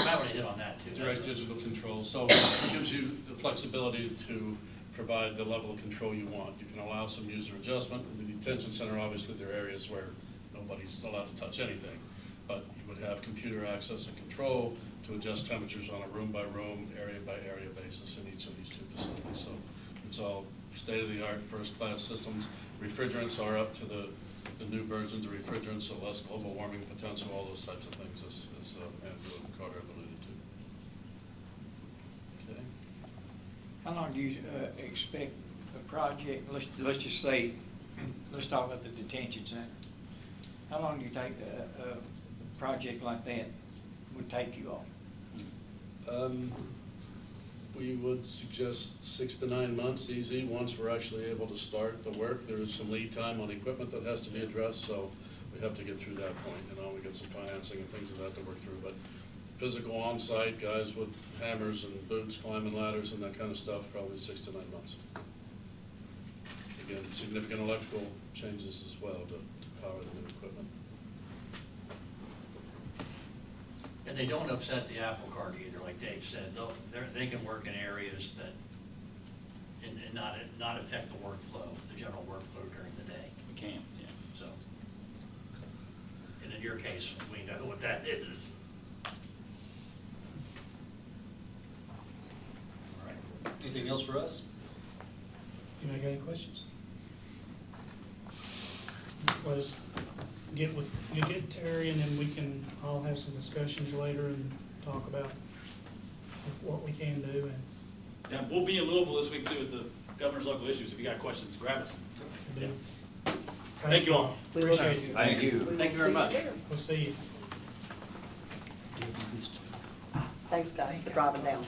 I already hit on that too. Direct digital control, so it gives you the flexibility to provide the level of control you want. You can allow some user adjustment. In the detention center, obviously, there are areas where nobody's allowed to touch anything, but you would have computer access and control to adjust temperatures on a room-by-room, area-by-area basis in each of these two facilities. So it's all state-of-the-art, first-class systems. Refrigerants are up to the new versions of refrigerants, so less global warming potential, all those types of things, as Andrew and Carter have alluded to. Okay. How long do you expect a project, let's just say, let's talk about the detention center. How long do you think a project like that would take you all? We would suggest 6 to 9 months, easy, once we're actually able to start the work. There is some lead time on equipment that has to be addressed, so we have to get through that point. We get some financing and things of that to work through. But physical on-site, guys with hammers and boots, climbing ladders and that kind of stuff, probably 6 to 9 months. Again, significant electrical changes as well to power the new equipment. And they don't upset the apple cart either, like Dave said. They can work in areas that, and not affect the workflow, the general workflow during the day. We can, yeah. So, and in your case, we know what that is. All right. Anything else for us? Anybody got any questions? Was you get Terry, and then we can all have some discussions later and talk about what we can do. And Yeah, we'll be in Louisville this week too with the governor's local issues. If you got questions, grab us. Yeah. Thank you all. We will Appreciate see- it. Thank you. we will Thank you very see much. there. We'll see you. Thanks, guys, for driving down.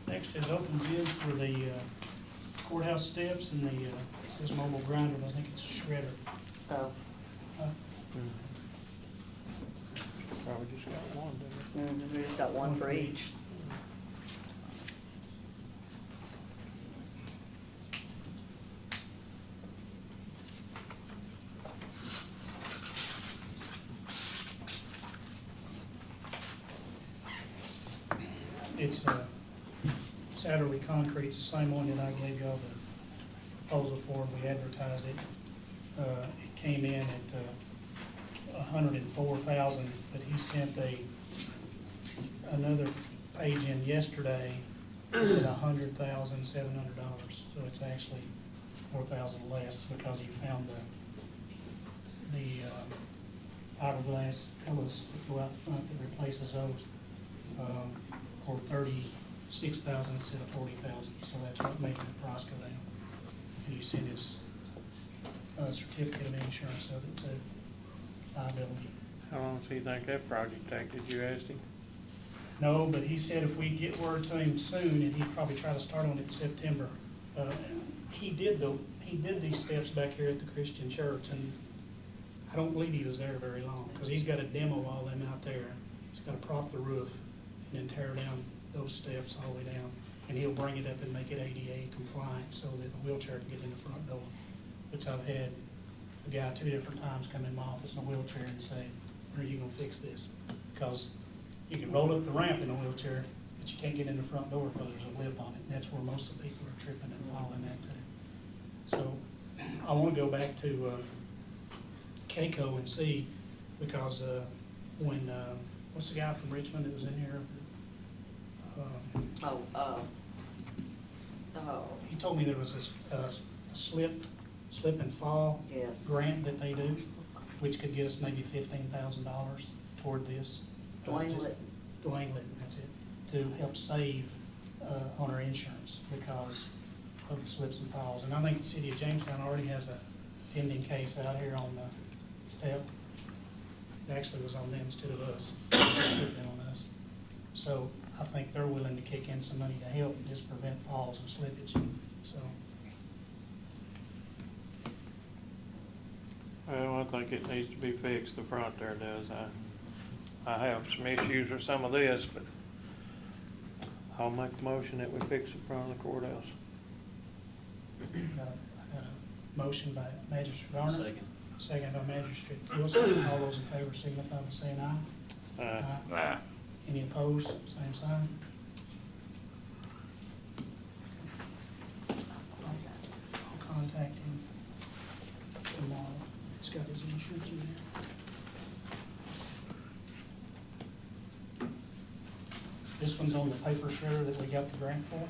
Next is open bids for the courthouse steps and the, it says mobile grinder, but I think it's a shredder. Oh, Probably just got one, didn't we? we just got one for each. It's Satterley Concrete, it's the same one that I gave y'all the proposal for, we advertised it. It came in at $104,000, but he sent another page in yesterday, it's at $100,700, so it's actually $4,000 less because he found the fiberglass pillars that go out front that replaces those for $36,000 instead of $40,000, so that's what making the price go down. And he sent his certificate of insurance of it, the liability. How long does he think that project take? Did you ask him? No, but he said if we get word to him soon, and he'd probably try to start on it in September. He did these steps back here at the Christian church, and I don't believe he was there very long, because he's got to demo all them out there. He's got to prop the roof and then tear down those steps all the way down, and he'll bring it up and make it ADA compliant so that the wheelchair can get in the front door, which I've had the guy 2 different times come in my office in a wheelchair and say, "When are you gonna fix this?" Because you can roll up the ramp in a wheelchair, but you can't get in the front door because there's a lip on it. And that's where most of the people are tripping and falling at too. So I want to go back to Keiko and see, because when, what's the guy from Richmond that was in here? He told me there was a slip and fall Yes. grant that they do, which could get us maybe $15,000 toward this. Dwayne Just- Litton. Dwayne Litton, that's it, to help save on our insurance because of the slips and falls. And I think the city of Jamestown already has a pending case out here on the step. It actually was on them instead of us. It should have been on us. So I think they're willing to kick in some money to help just prevent falls and slippage, so. Well, I think it needs to be fixed, the front there does. I have some issues with some of this, but I'll make a motion that we fix the front of the courthouse. I got a motion by Magistrate Garner. Second. Second by Magistrate Wilson. All those in favor signify by saying aye. Aye. Any opposed, same sign. I'll contact him tomorrow. He's got his insurance in there. This one's on the paper shredder that we got the grant for.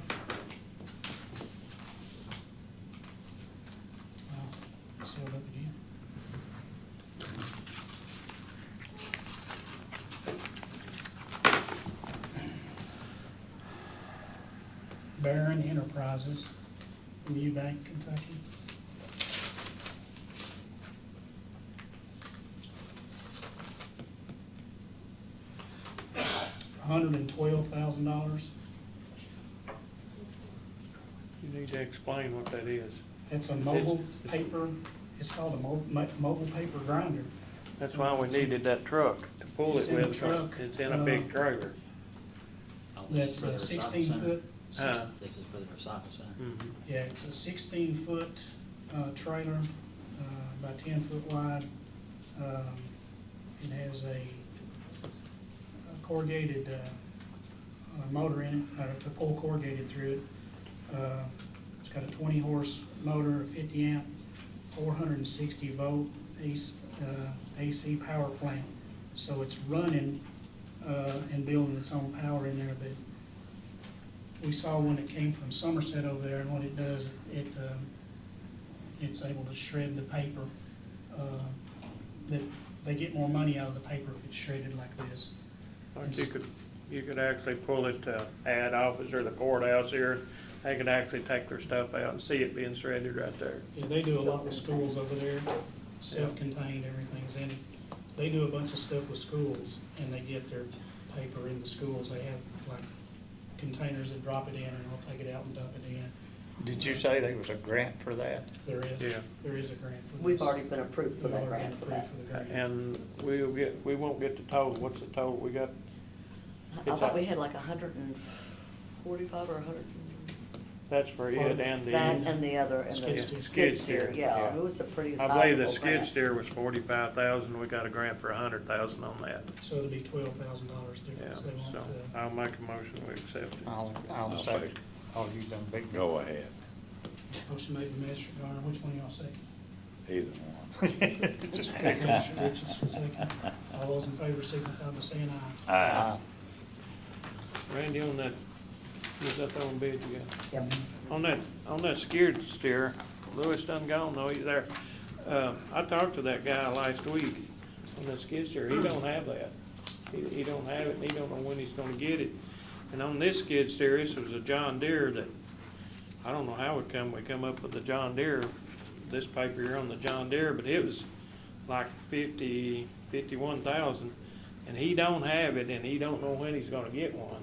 Sealed up again. Barron Enterprises, in Eubank, Kentucky. $112,000. You need to explain what that is. It's a mobile paper, it's called a mobile paper grinder. That's why we needed that truck to pull It's it in a with. truck, It's in a big trailer. That's a 16-foot, This is for the recycle center. Mhm. yeah, it's a 16-foot trailer, by 10 foot wide. It has a corrugated motor in it, to pull corrugated through it. It's got a 20-horse motor, a 50 amp, 460 volt AC power plant. So it's running and building its own power in there. But we saw one that came from Somerset over there, and what it does, it's able to shred the paper. That they get more money out of the paper if it's shredded like this. But you could actually pull it to ad office or the courthouse here. They could actually take their stuff out and see it being shredded right there. Yeah, they do a lot with schools over there, self-contained, everything's in it. They do a bunch of stuff with schools, and they get their paper in the schools. They have like containers that drop it in, and they'll take it out and dump it in. Did you say there was a grant for that? There is, Yeah. there is a grant for this. We've already been approved for We've that already grant been for that. approved for the grant. And we won't get the total. What's the total we got? I thought we had like 145 or 100. That's for it and the. That and the other, and Skid the steer. skid steer, yeah, Yeah. it was a pretty I believe the sizable skid grant. steer was 45,000. We got a grant for 100,000 on that. So it'll be $12,000 Yeah, difference. They want so to. I'll make a motion we accept it. I'll say, oh, you done big. Go ahead, Motion made by Magistrate Garner. Which one y'all second? either one. Just Magistrate Richardson second. All those in favor signify by saying aye. Aye. Randy, on that, is that the only bid you got? Yep. On that skid steer, Louis done gone, though, he's there. I talked to that guy last week on the skid steer. He don't have that. He don't have it, and he don't know when he's gonna get it. And on this skid steer, this was a John Deere that, I don't know how we come up with the John Deere, this paper here on the John Deere, but it was like 51,000. And he don't have it, and he don't know when he's gonna get one.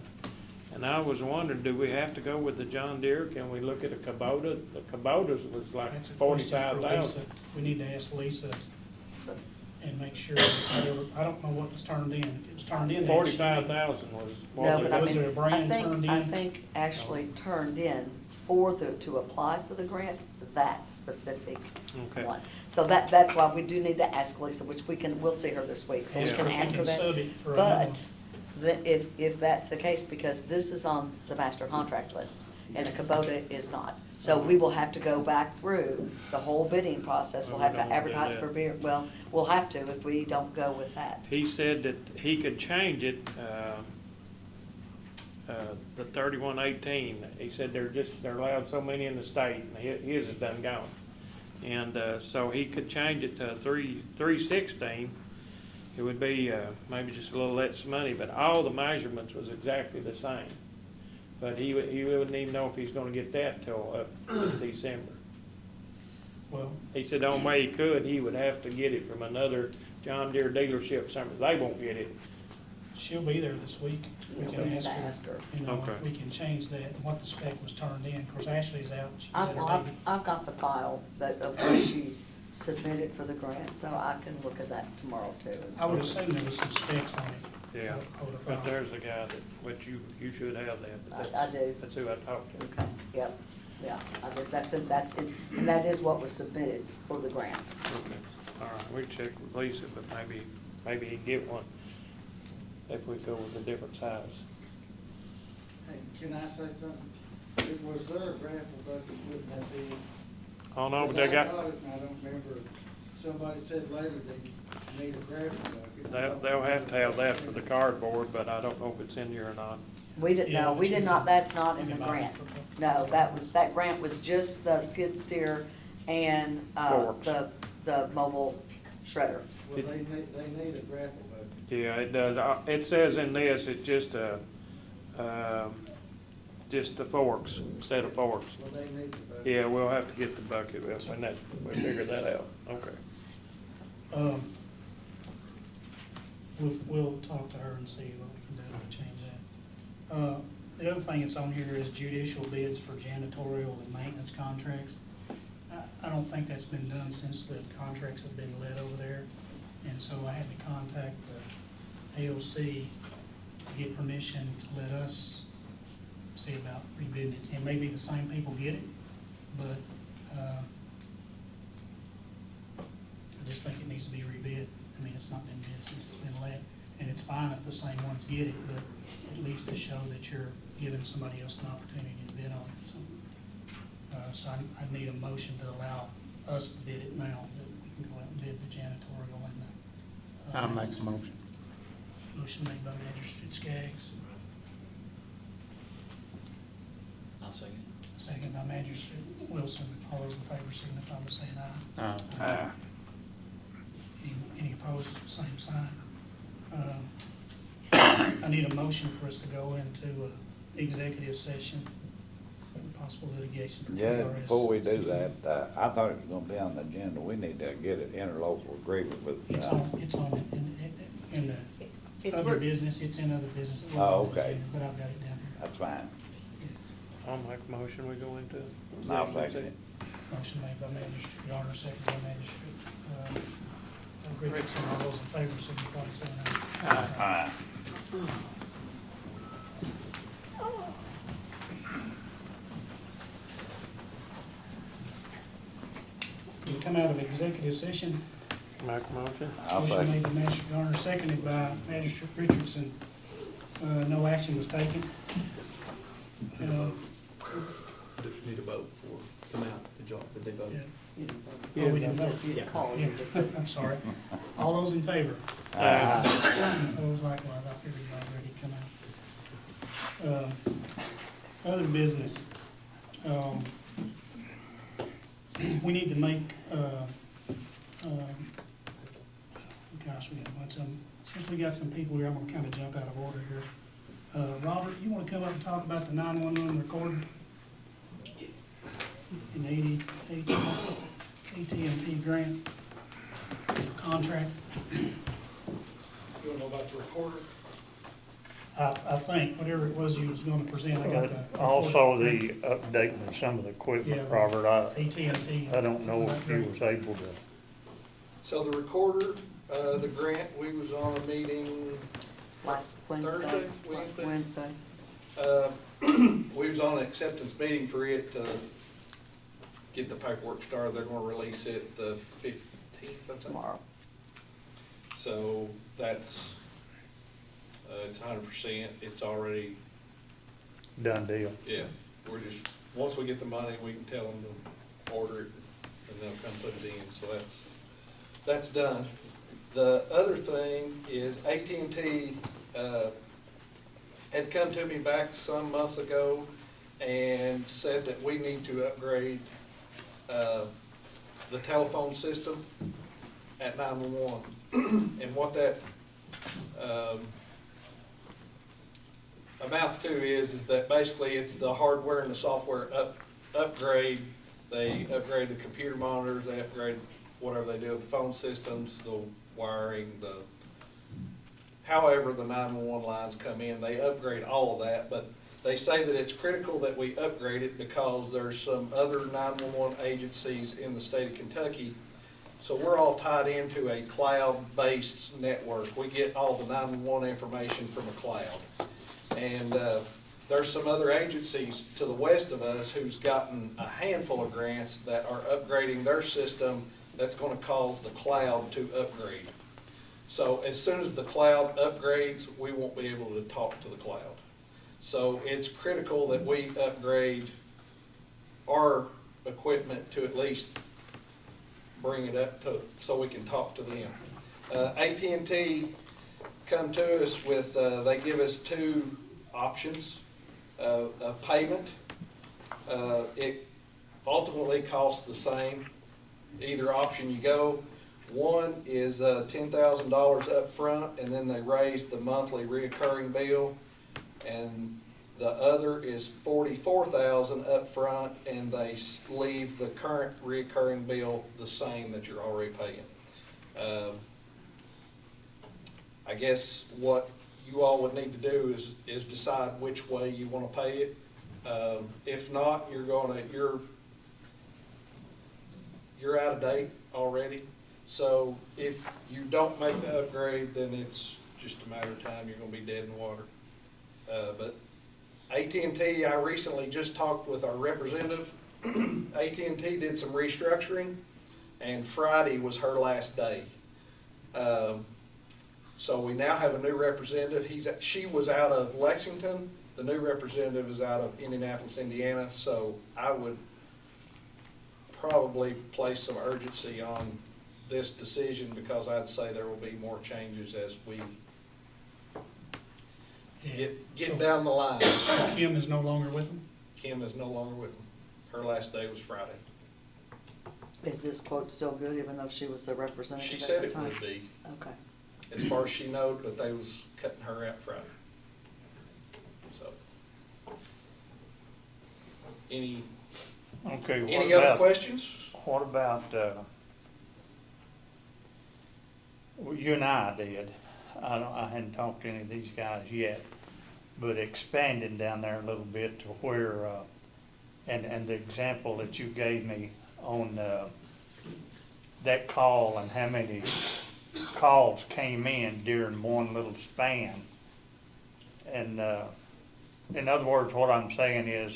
And I was wondering, do we have to go with the John Deere? Can we look at a Kubota? The Kubota's was like That's a question for 45,000. Lisa. We need to ask Lisa and make sure. I don't know what was turned in. If it was turned in. 45,000 was. No, but I Was there a mean, brand turned I in? think actually turned in to apply for the grant, that specific Okay. one. So that's why we do need to ask Lisa, which we'll see her this week, so we Ask her can if we ask her can that. sub it for another one. But if that's the case, because this is on the master contract list, and the Kubota is not. So we will have to go back through the whole bidding process, we'll have to Well, we don't wanna do advertise that. for bid, well, we'll have to if we don't go with that. He said that he could change it, the 3118. He said they're allowed so many in the state, and his is done gone. And, so he could change it to 316. It would be, maybe just a little less money, but all the measurements was exactly the same. But he wouldn't even know if he's gonna get that till December. Well, He said the only way he could, he would have to get it from another John Deere delership somewhere. They won't get it. she'll be there this week. We We can need to ask ask her. her, you know, if Okay. we can change that, and what the spec was turned in. Of course, Ashley's out. She I've, had her I've, baby. I've got the file of what she submitted for the grant, so I can look at that tomorrow too. and I would see. assume there was some specs on it. Yeah, Hold the but file. there's a guy that, which you should have that. But I do. That's who I talked to. Okay, yep, yeah, I just, and that is what was submitted for the grant. Okay, all right, we can check with Lisa, but maybe he can get one if we go with a different size. Hey, can I say something? Was there a grapple bucket wouldn't that be? Oh, no, but Because they I got, got it and I don't remember, somebody said later they need a grapple bucket. they'll have to have that for the cardboard, but I don't know if it's in here or not. We didn't, Yeah, no, we did not, that's not in the Yeah, grant. okay. No, that grant was just the skid steer and, Forks. the mobile shredder. Well, they need a grapple bucket. Yeah, it does. It says in this, it's just the forks, set of forks. Well, they need the bucket. Yeah, we'll have to get the bucket, we'll figure that out. Okay. We'll talk to her and see what we can do to change that. The other thing that's on here is judicial bids for janitorial and maintenance contracts. I don't think that's been done since the contracts have been let over there. And so I had to contact the AOC to get permission to let us see about rebidding it. And maybe the same people get it, but I just think it needs to be rebid. I mean, it's not been bid since it's been let, and it's fine if the same ones get it, but at least to show that you're giving somebody else an opportunity to bid on it. So I need a motion to allow us to bid it now, that we can go out and bid the janitorial and the. I'll make the motion. Motion made by Magistrate Skaggs, I'll second. second by Magistrate Wilson. All those in favor signify by saying aye. Aye. Any opposed, same sign. I need a motion for us to go into executive session, possible litigation. for Yeah, PRS. before we do that, I thought it was gonna be on the agenda, we need to get an interlocal agreement with. It's on in the It's other where- business, it's in other business. It Oh, wasn't on the okay. agenda, But I've got it down here. That's fine. I'll make a motion, we go into. I'll second it. Motion made by Magistrate Garner, second by Magistrate Richardson. All those in favor signify by saying aye. Aye. We come out of executive session. Make a motion. I'll Motion second. made by Magistrate Garner, seconded by Magistrate Richardson. No action was taken. Did you need a vote for come out, did they vote? Yeah. You didn't vote. Oh, we didn't vote. Just you call, Yeah, you just. I'm sorry. All those in favor? Aye. Opposed likewise, I figured you already come out. Other business. We need to make, gosh, we got a bunch of them. Since we got some people here, I'm gonna kind of jump out of order here. Robert, you wanna come up and talk about the 911 recorder? In AT&T grant contract? You wanna know about the recorder? I think, whatever it was you was gonna present, I got the. Also the updating of some of the equipment, Yeah. Robert, AT&T. I don't know if you was able to. So the recorder, the grant, we was on a meeting Last Wednesday. Thursday, Wednesday? Wednesday. We we was on an acceptance meeting for it to get the paperwork started. They're gonna release it the 15th, I think. Tomorrow. So that's, it's 100%, it's already, Done deal. yeah, we're just, once we get the money, we can tell them to order it, and they'll come put it in, so that's done. The other thing is AT&T, had come to me back some months ago and said that we need to upgrade, the telephone system at 911. And what that, amounts to is that basically it's the hardware and the software upgrade. They upgrade the computer monitors, they upgrade whatever they do with the phone systems, the wiring, however the 911 lines come in, they upgrade all of that, but they say that it's critical that we upgrade it because there's some other 911 agencies in the state of Kentucky. So we're all tied into a cloud-based network. We get all the 911 information from a cloud. And there's some other agencies to the west of us who's gotten a handful of grants that are upgrading their system that's going to cause the cloud to upgrade. So as soon as the cloud upgrades, we won't be able to talk to the cloud. So it's critical that we upgrade our equipment to at least bring it up to, so we can talk to them. AT&T come to us with, they give us two options of payment. It ultimately costs the same, either option you go. One is $10,000 up front, and then they raise the monthly reoccurring bill. And the other is $44,000 up front, and they leave the current reoccurring bill the same that you're already paying. I guess what you all would need to do is decide which way you want to pay it. If not, you're out of date already. So if you don't make the upgrade, then it's just a matter of time. You're going to be dead in the water. But AT&T, I recently just talked with our representative. AT&T did some restructuring, and Friday was her last day. So we now have a new representative. She was out of Lexington. The new representative is out of Indianapolis, Indiana. So I would probably place some urgency on this decision, because I'd say there will be more changes as we get down the line. Kim is no longer with them? Kim is no longer with them. Her last day was Friday. Is this quote still good, even though she was the representative She at said the it time? would be, Okay. as far as she knowed, but they was cutting her out Friday. So, any other questions? What about, well, you and I did, I hadn't talked to any of these guys yet, but expanding down there a little bit to where, and the example that you gave me on that call and how many calls came in during one little span. And in other words, what I'm saying is,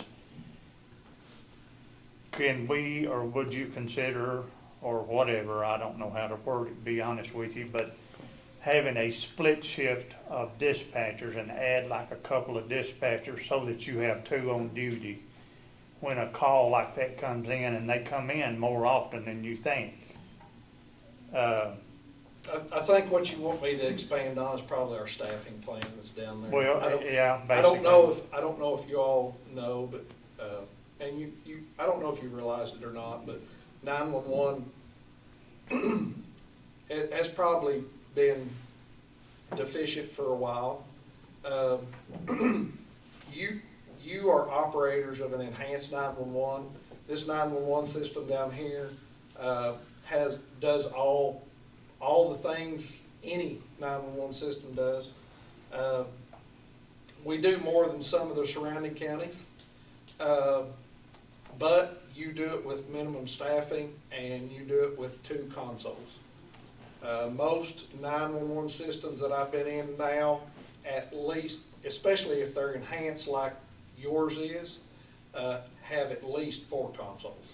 can we, or would you consider, or whatever, I don't know how to word it, be honest with you, but having a split shift of dispatchers and add like a couple of dispatchers so that you have two on duty when a call like that comes in, and they come in more often than you think. I think what you want me to expand on is probably our staffing plan that's down there. Well, yeah, basically. I don't know if you all know, but and I don't know if you realize it or not, but 911 has probably been deficient for a while. You are operators of an enhanced 911. This 911 system down here does all the things any 911 system does. We do more than some of the surrounding counties, but you do it with minimum staffing, and you do it with 2 consoles. Most 911 systems that I've been in now, at least, especially if they're enhanced like yours is, have at least 4 consoles.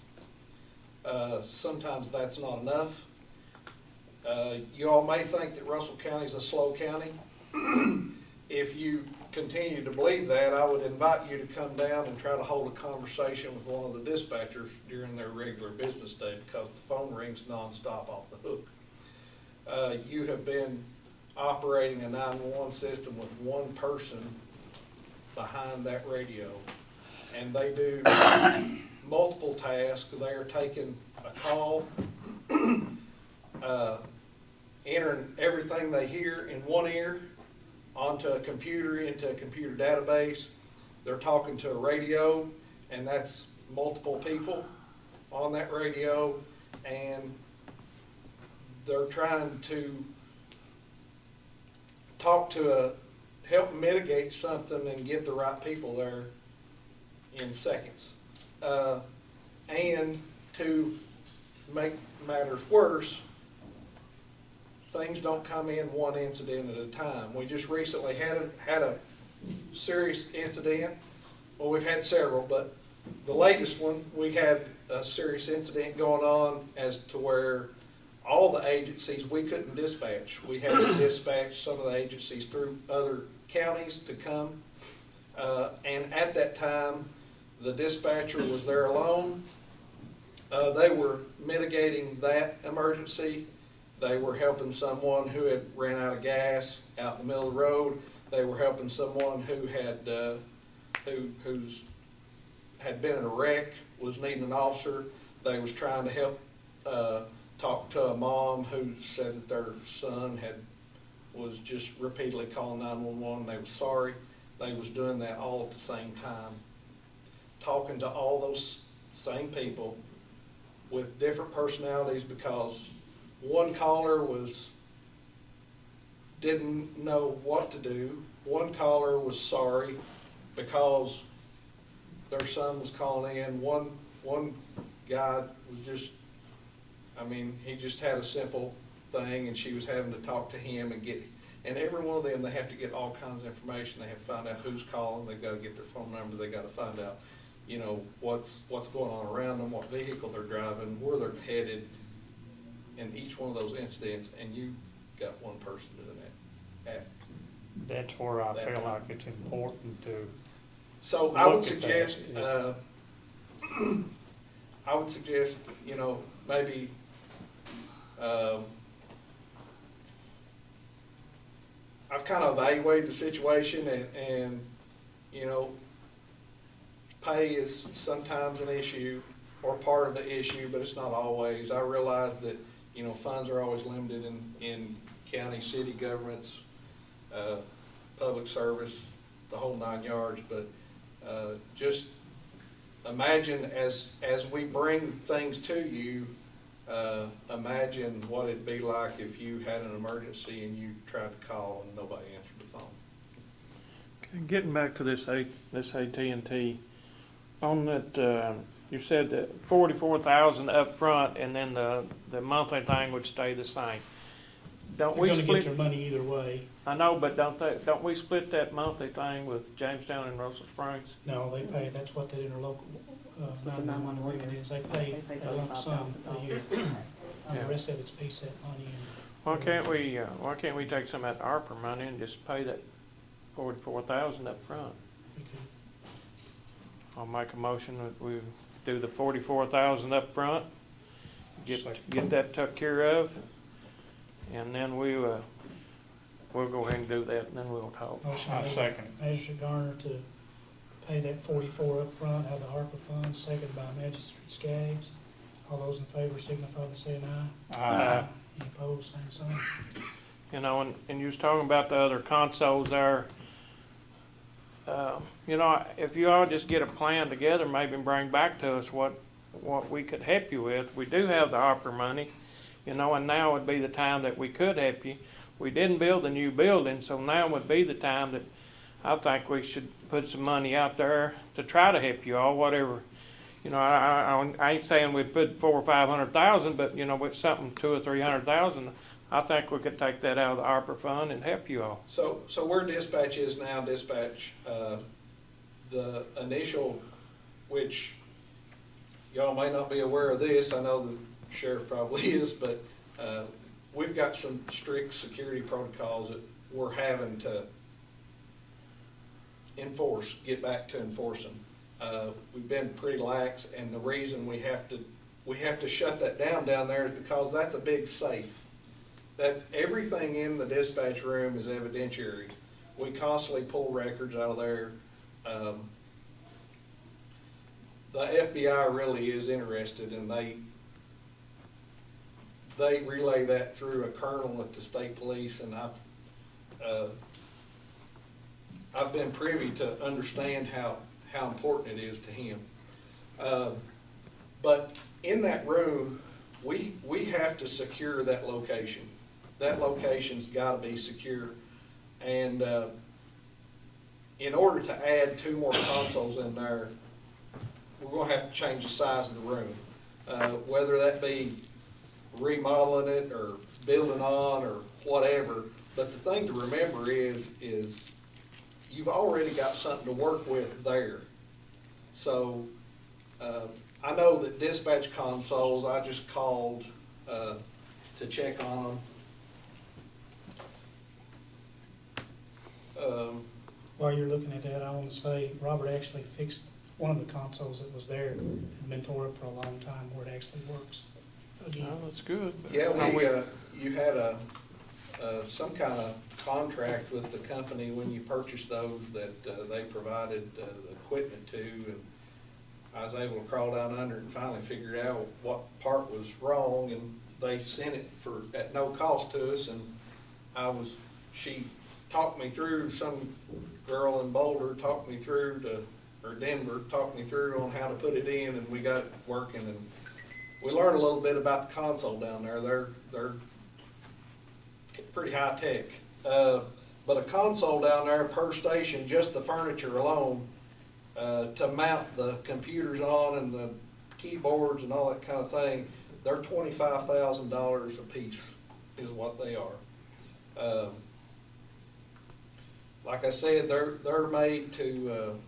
Sometimes that's not enough. You all may think that Russell County is a slow county. If you continue to believe that, I would invite you to come down and try to hold a conversation with one of the dispatchers during their regular business day, because the phone rings nonstop off the hook. You have been operating a 911 system with one person behind that radio, and they do multiple tasks. They are taking a call, entering everything they hear in one ear onto a computer, into a computer database. They're talking to a radio, and that's multiple people on that radio, and they're trying to talk to help mitigate something and get the right people there in seconds. And to make matters worse, things don't come in one incident at a time. We just recently had a serious incident. Well, we've had several, but the latest one, we had a serious incident going on as to where all the agencies, we couldn't dispatch. We had to dispatch some of the agencies through other counties to come. And at that time, the dispatcher was there alone. They were mitigating that emergency. They were helping someone who had ran out of gas out in the middle of the road. They were helping someone who had who's had been in a wreck, was needing an officer. They was trying to help talk to a mom who said that their son was just repeatedly calling 911. They were sorry. They was doing that all at the same time, talking to all those same people with different personalities, because one caller didn't know what to do. One caller was sorry because their son was calling in. One guy was just, he just had a simple thing, and she was having to talk to him and every one of them, they have to get all kinds of information. They have to find out who's calling. They've got to get their phone number. They've got to find out, what's going on around them, what vehicle they're driving, where they're headed, in each one of those incidents, and you got one person doing that. That's where I feel like it's important to. So I would suggest, maybe, I've kind of evaluated the situation, and pay is sometimes an issue or part of the issue, but it's not always. I realize that, funds are always limited in county, city governments, public service, the whole 9 yards, but just imagine as we bring things to you, imagine what it'd be like if you had an emergency and you tried to call and nobody answered the phone. Okay, getting back to this AT&T, on that, you said that 44,000 up front, and then the monthly thing would stay the same. Don't They're we gonna get split? their money either way. I know, but don't we split that monthly thing with Jamestown and Russell Springs? No, they pay, that's what the interlocal, That's what the 911 911 agreement is. is. They pay They pay a lump sum $35,000. a year. And Yeah. the rest of it's PSET money. Why can't we take some of that ARPA money and just pay that 44,000 up front? We could- I'll make a motion that we do the 44,000 up front, get that took care of, and then we'll go ahead and do that, and then we'll talk. Motion I made second by Magistrate Garner to pay that 44 up front out of the ARPA funds, seconded by Magistrate Skaggs. All those in favor signify by saying aye. Aye. Any opposed, same sign. And you was talking about the other consoles there. If you all just get a plan together, maybe bring back to us what we could help you with. We do have the ARPA money, and now would be the time that we could help you. We didn't build a new building, so now would be the time that I think we should put some money out there to try to help you all, whatever. I ain't saying we'd put $400,000 or $500,000, but with something $200,000 or $300,000, I think we could take that out of the ARPA fund and help you all. So where dispatch is now, dispatch the initial, which y'all may not be aware of this, I know the sheriff probably is, but we've got some strict security protocols that we're having to get back to enforcing. We've been pretty lax, and the reason we have to shut that down there is because that's a big safe. That everything in the dispatch room is evidentiary. We constantly pull records out of there. The FBI really is interested, and they relay that through a colonel at the state police, and I've been privy to understand how important it is to him. But in that room, we have to secure that location. That location's got to be secure, and in order to add 2 more consoles in there, we're going to have to change the size of the room, whether that be remodeling it or building on or whatever. But the thing to remember is you've already got something to work with there. So I know that dispatch consoles, I just called to check on them. While you're looking at that, I want to say, Robert actually fixed one of the consoles that was there, had been tore up for a long time, where it actually works again. Oh, that's good. Yeah, you had some kind of contract with the company when you purchased those that they provided the equipment to, and I was able to crawl down under it and finally figured out what part was wrong, and they sent it at no cost to us, and she talked me through, some girl in Boulder talked me through or Denver talked me through on how to put it in, and we got it working, and we learned a little bit about the console down there. They're pretty high tech. But a console down there per station, just the furniture alone, to mount the computers on and the keyboards and all that kind of thing, they're $25,000 a piece is what they are. Like I said, they're made to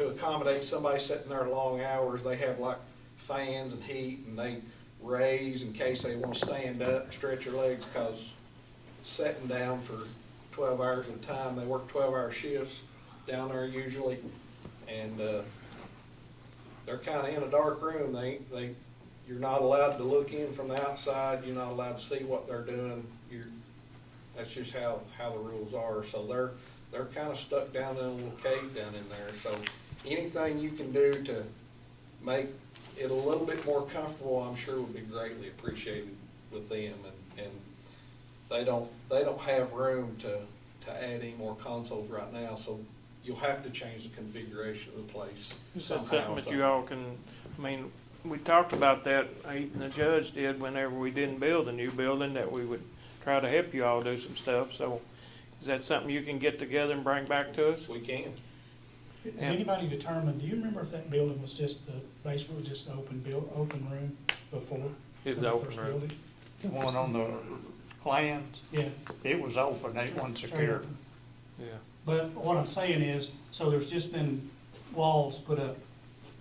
accommodate somebody sitting there long hours. They have like fans and heat, and they raise in case they want to stand up, stretch their legs, because sitting down for 12 hours at a time, they work 12-hour shifts down there usually, and they're kind of in a dark room. You're not allowed to look in from the outside. You're not allowed to see what they're doing. That's just how the rules are. So they're kind of stuck down in a little cave down in there. So anything you can do to make it a little bit more comfortable, I'm sure would be greatly appreciated with them. And they don't have room to add any more consoles right now. So you'll have to change the configuration of the place somehow. Is that something that you all can, we talked about that, even the judge did, whenever we didn't build a new building, that we would try to help you all do some stuff. So is that something you can get together and bring back to us? We can. Has anybody determined, do you remember if that building was just, the basement was just an open room before? It was when the we open first room. built it? The one on the plans, Yeah. it was open, it wasn't Straight secure. open. Yeah. But what I'm saying is, so there's just been walls put up,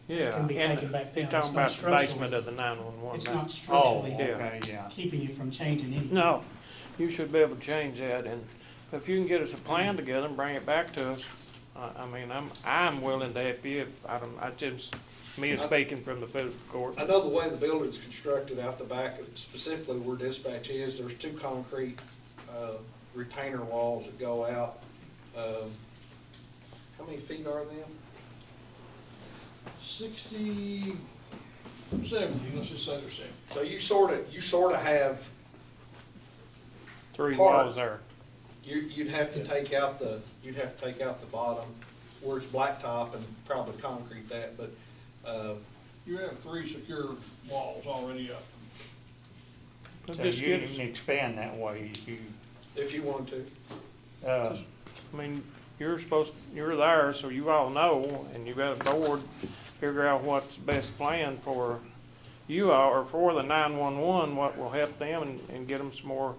Yeah. can be and taken back down. You're talking It's not about the structurally- basement of the 911. It's now. not Oh, structurally okay, yeah. keeping you from changing anything. No, you should be able to change that, and if you can get us a plan together and bring it back to us, I'm willing to help you. Me speaking from the food court. I know the way the building's constructed out the back, specifically where dispatch is, there's 2 concrete retainer walls that go out. How many feet are them? 60, 70, let's just say they're 70. So you sort of have 3 part. walls there. You'd have to take out the bottom where it's blacktop and probably concrete that, but You have 3 secure walls already up. But So just you get us- can expand that way if you want to. you're there, so you all know, and you got a board, figure out what's the best plan for you all, or for the 911, what will help them, and get them some more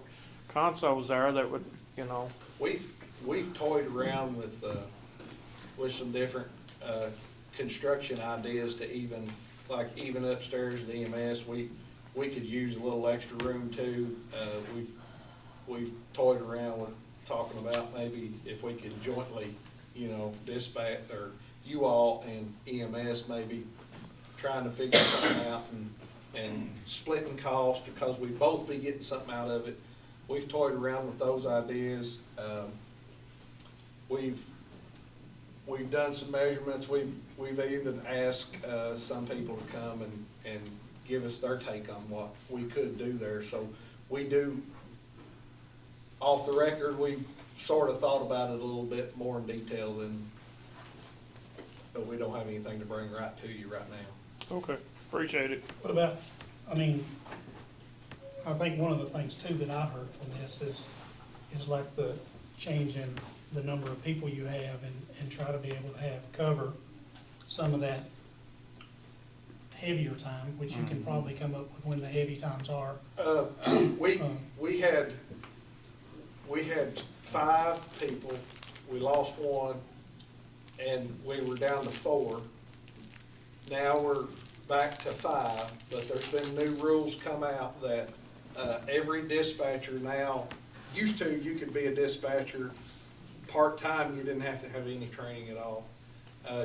consoles there that would, We've toyed around with with some different, construction ideas to even, like even upstairs at EMS, we could use a little extra room too. We've toyed around with talking about maybe if we could jointly, dispatch, or you all and EMS maybe trying to figure something out and splitting costs, because we both be getting something out of it. We've toyed around with those ideas. We've done some measurements. We've even asked some people to come and give us their take on what we could do there. So we do, off the record, we sort of thought about it a little bit more in detail but we don't have anything to bring right to you right now. Okay, appreciate it. What about, I mean, I think one of the things too that I heard from this is like the change in the number of people you have and try to be able to cover some of that heavier time, which you can probably come up with when the heavy times are. We had 5 people, we lost 1, and we were down to 4. Now we're back to 5, but there's been new rules come out that every dispatcher now, used to, you could be a dispatcher part-time, you didn't have to have any training at all.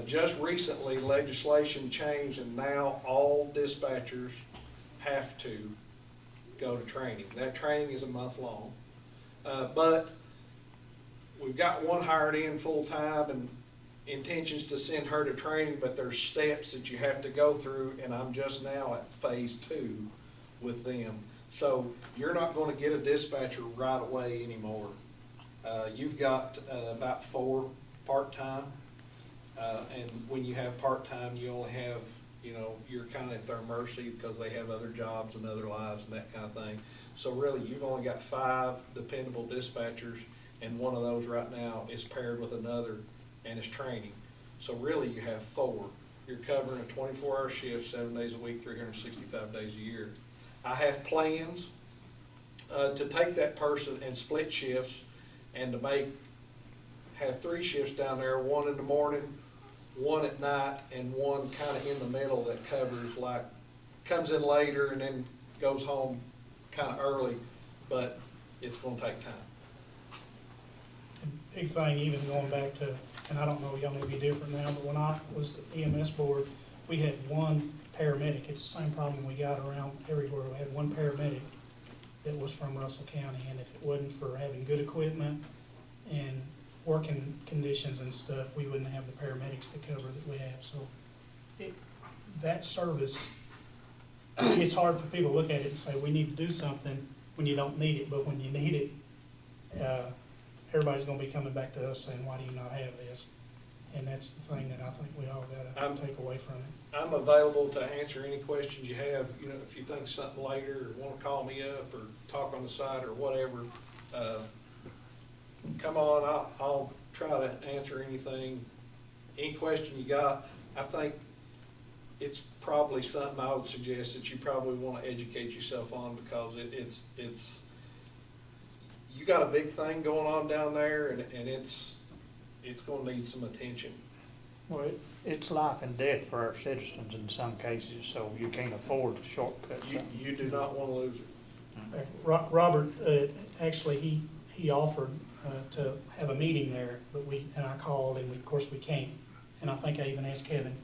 Just recently, legislation changed, and now all dispatchers have to go to training. That training is a month long. But we've got 1 hired in full-time, and intentions to send her to training, but there's steps that you have to go through, and I'm just now at phase 2 with them. So you're not going to get a dispatcher right away anymore. You've got about 4 part-time, and when you have part-time, you only have, you're kind of at their mercy because they have other jobs and other lives and that kind of thing. So really, you've only got 5 dependable dispatchers, and one of those right now is paired with another and is training. So really, you have 4. You're covering a 24-hour shift, 7 days a week, 365 days a year. I have plans to take that person and split shifts and to have 3 shifts down there, 1 in the morning, 1 at night, and 1 kind of in the middle that covers, like, comes in later and then goes home kind of early, but it's going to take time. Big thing, even going back to, and I don't know, y'all may be different now, but when I was the EMS board, we had 1 paramedic. It's the same problem we got around everywhere. We had 1 paramedic that was from Russell County, and if it wasn't for having good equipment and working conditions and stuff, we wouldn't have the paramedics to cover that we have. So that service, it's hard for people to look at it and say, we need to do something when you don't need it, but when you need it, everybody's gonna be coming back to us saying, why do you not have this? And that's the thing that I think we all gotta take away from it. I'm available to answer any questions you have. If you think something later or want to call me up or talk on the side or whatever, come on, I'll try to answer anything, any question you got. I think it's probably something I would suggest that you probably want to educate yourself on, because it's you got a big thing going on down there, and it's going to need some attention. Well, it's life and death for our citizens in some cases, so you can't afford shortcuts. You do not want to lose it. Robert, actually, he offered to have a meeting there, but and I called, and of course we can't. And I think I even asked Kevin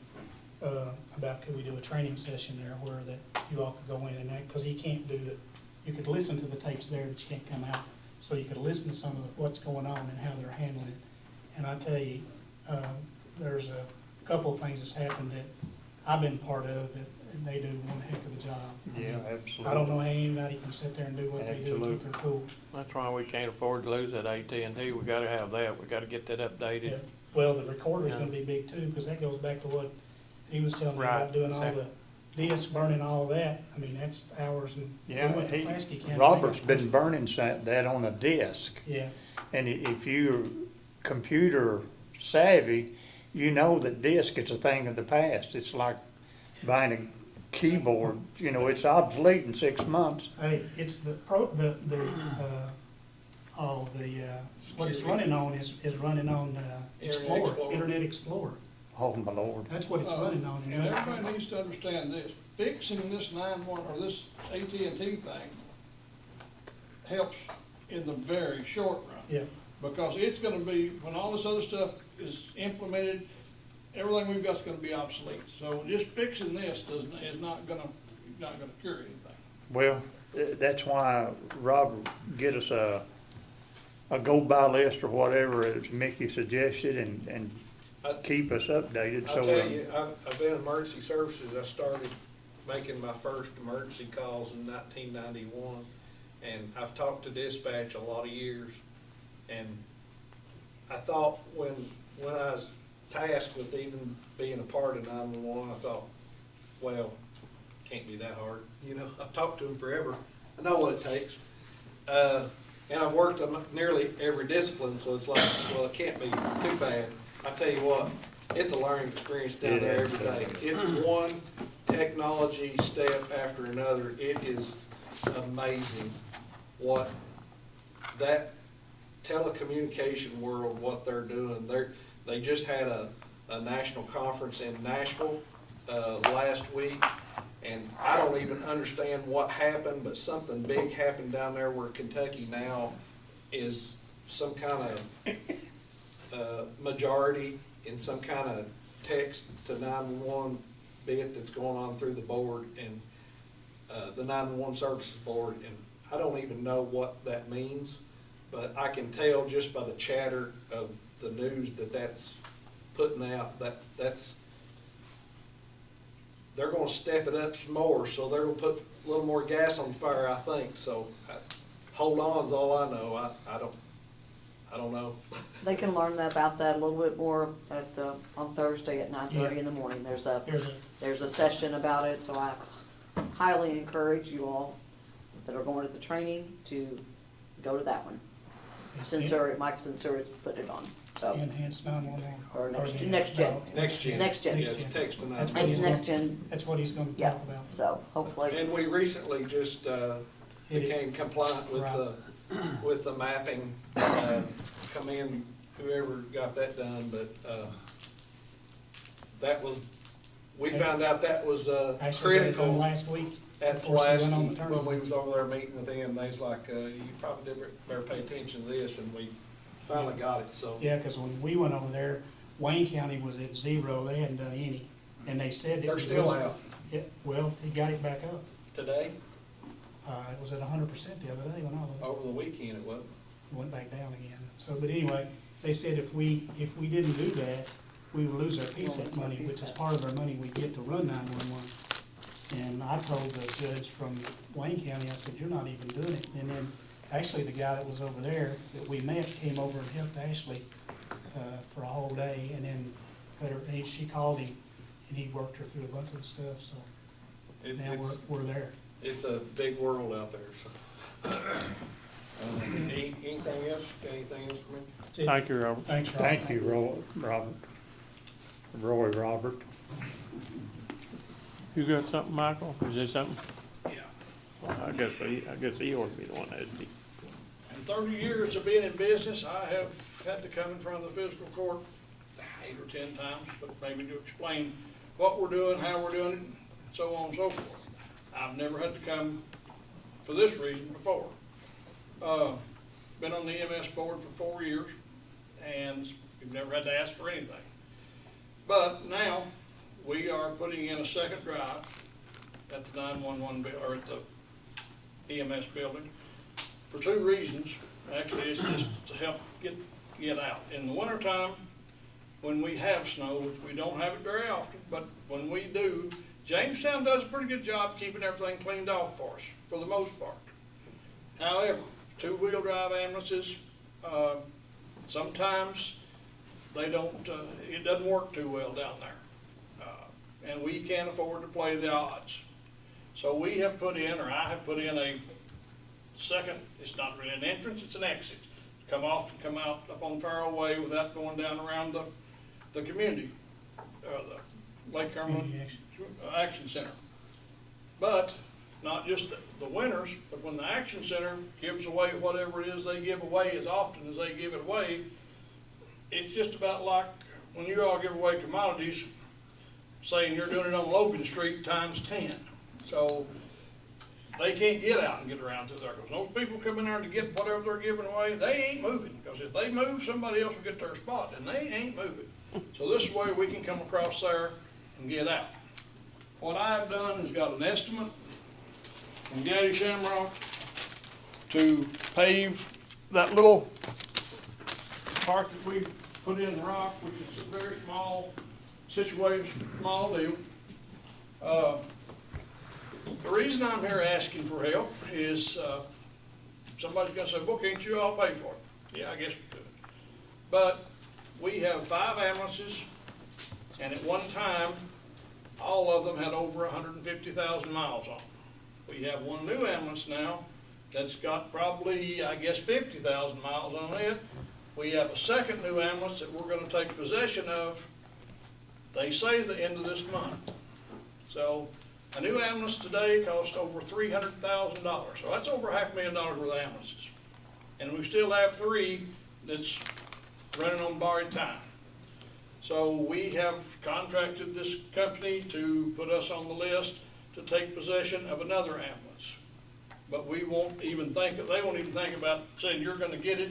about could we do a training session there where that you all could go in and act, because he can't do it. You could listen to the tapes there, but you can't come out. So you could listen to some of what's going on and how they're handling it. And I tell you, there's a couple of things that's happened that I've been part of that they do one heck of a job. Yeah, absolutely. I don't know how anybody can sit there and do what they do and keep their cool. That's why we can't afford to lose that AT&T. We gotta have that. We gotta get that updated. Yeah. Well, the recorder's gonna be big too, because that goes back to what he was telling me about doing all the discs, burning all that. I mean, that's hours and. Yeah, we went to Plasky County. Robert's been burning that on a disk. Yeah. And if you're computer savvy, you know that disk is a thing of the past. It's like buying a keyboard, it's obsolete in 6 months. Hey, it's Oh, what it's running on is running on Internet Explorer. Oh, my Lord. That's what it's running on. And everybody needs to understand this, fixing this 911 or this AT&T thing helps in the very short run. Yeah. Because it's gonna be, when all this other stuff is implemented, everything we've got's gonna be obsolete. So just fixing this is not gonna cure anything. Well, that's why Robert get us a go-by list or whatever, as Mickey suggested, and keep us updated, so. I'll tell you, I've been in emergency services. I started making my first emergency calls in 1991. And I've talked to dispatch a lot of years. And I thought when I was tasked with even being a part of 911, I thought, well, can't be that hard. You know, I've talked to them forever. I know what it takes. And I've worked on nearly every discipline, so it's like, well, it can't be too bad. I tell you what, it's a learning experience down there every day. It's one technology step after another. It is amazing what that telecommunication world, what they're doing. They just had a national conference in Nashville last week, and I don't even understand what happened, but something big happened down there where Kentucky now is some kind of majority in some kind of text to 911 bit that's going on through the board and the 911 services board, and I don't even know what that means, but I can tell just by the chatter of the news that's putting out that's they're going to step it up some more, so they're going to put a little more gas on the fire, I think. So hold on is all I know. I don't know. They can learn about that a little bit more on Thursday at 9:30 in the morning. There's a session about it, so I highly encourage you all that are going to the training to go to that one. Mike Censuri's put it on, so. Enhanced 911. Or next gen. Next gen. Next gen. Yeah, it's text to 911. It's next gen. That's what he's gonna Yeah, talk about. so hopefully. And we recently just became compliant with the mapping. Come in, whoever got that done, but we found out that was Actually, got it done critical. last week. At the before she last, went on when maternity. we was over there meeting with them, they was like, you probably better pay attention to this, and we finally got it, so. Yeah, because when we went over there, Wayne County was at 0, they hadn't done any, and they said. They're still out. Yeah, well, he got it back up. Today? It was at 100% the other day when I was. Over the weekend it wasn't. It went back down again. So, but anyway, they said if we didn't do that, we would lose our PSET money, which is part of our money we get to run 911. And I told the judge from Wayne County, I said, you're not even doing it. And then, actually, the guy that was over there that we met came over and helped Ashley for a whole day, and then she called him, and he worked her through a bunch of the stuff, so now we're there. It's a big world out there, so. Anything else? Anything else for me? Thank you, Robert. Thanks, Rob. Thank you, Robert. You got something, Michael? Is there something? Yeah. Well, I guess he ought to be the one that'd be. In 30 years of being in business, I have had to come in front of the fiscal court 8 or 10 times, but maybe to explain what we're doing, how we're doing it, and so on and so forth. I've never had to come for this reason before. Been on the EMS board for 4 years, and we've never had to ask for anything. But now, we are putting in a second drive at the 911 or at the EMS building for 2 reasons. Actually, it's just to help get out. In the wintertime, when we have snow, which we don't have it very often, but when we do, Jamestown does a pretty good job keeping everything cleaned off for us, for the most part. However, 2-wheel drive ambulances, sometimes they don't, it doesn't work too well down there. And we can't afford to play the odds. So we have put in, or I have put in a second, it's not really an entrance, it's an exit. Come off and come out up on Farrow Way without going down around the community, the Lake Cumberland Action Center. But not just the winners, but when the Action Center gives away whatever it is they give away as often as they give it away, it's just about like when you all give away commodities, saying you're doing it on Logan Street times 10. So they can't get out and get around through there, because those people come in there to get whatever they're giving away, they ain't moving, because if they move, somebody else will get their spot, and they ain't moving. So this way we can come across there and get out. What I've done is got an estimate from Gaddy Shamrock to pave that little part that we put in the rock, which is a very small situation, small deal. The reason I'm here asking for help is somebody's gonna say, well, can't you all pay for it? Yeah, I guess we could. But we have 5 ambulances, and at one time, all of them had over 150,000 miles on them. We have one new ambulance now that's got probably, I guess, 50,000 miles on it. We have a second new ambulance that we're gonna take possession of, they say the end of this month. So a new ambulance today costs over $300,000, so that's over $500,000 worth of ambulances. And we still have 3 that's running on borrowed time. So we have contracted this company to put us on the list to take possession of another ambulance. But we won't even think, they won't even think about saying you're gonna get it,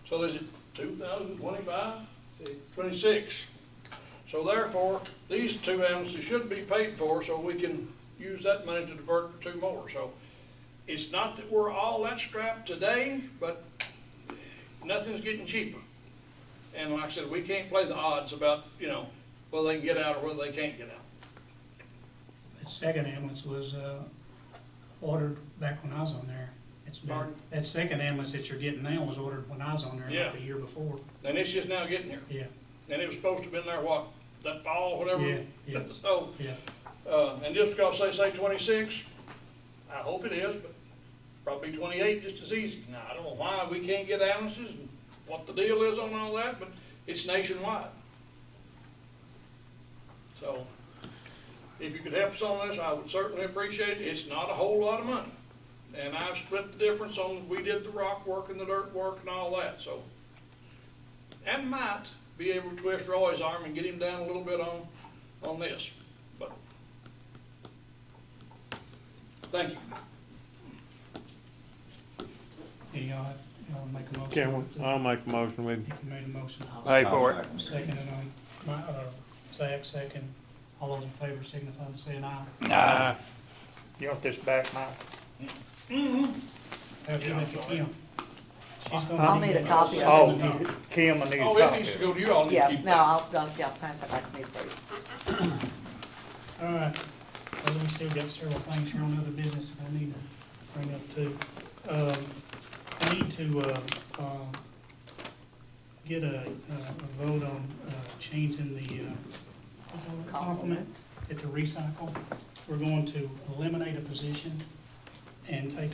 so is it 2025? 26. So therefore, these 2 ambulances should be paid for, so we can use that money to divert for 2 more. So it's not that we're all that strapped today, but nothing's getting cheaper. And like I said, we can't play the odds about, whether they can get out or whether they can't get out. That second ambulance was ordered back when I was on there. Pardon? That second ambulance that you're getting now was ordered when I was on there, Yeah. like the year before. And it's just now getting here. Yeah, And it was supposed to have been there, what, that fall, whatever? Yeah, yeah. So, yeah. and just because they say 26, I hope it is, but probably 28 just as easy. Now, I don't know why we can't get ambulances and what the deal is on all that, but it's nationwide. So, if you could help us on this, I would certainly appreciate it. It's not a whole lot of money. And I've split the difference on, we did the rock work and the dirt work and all that, so. And might be able to twist Roy's arm and get him down a little bit on this, but. Thank you. Yeah, y'all make a motion. Chairman, I'll make a motion, we You made a motion. pay for it. Second, Zach, second. All those in favor signify by saying aye. Nah. You want this back, Mike? Have to give it to Kim. She's gonna I'll need a copy of it. Oh, Kim, I need a Oh, it copy. needs to go to you, I'll need to Yeah, keep no, that. I'll pass it back to me, please. All right, well, we still got several things here on other business that I need to bring up too. I need to, get a vote on, changing the, complement at the recycle. We're going to eliminate a position and take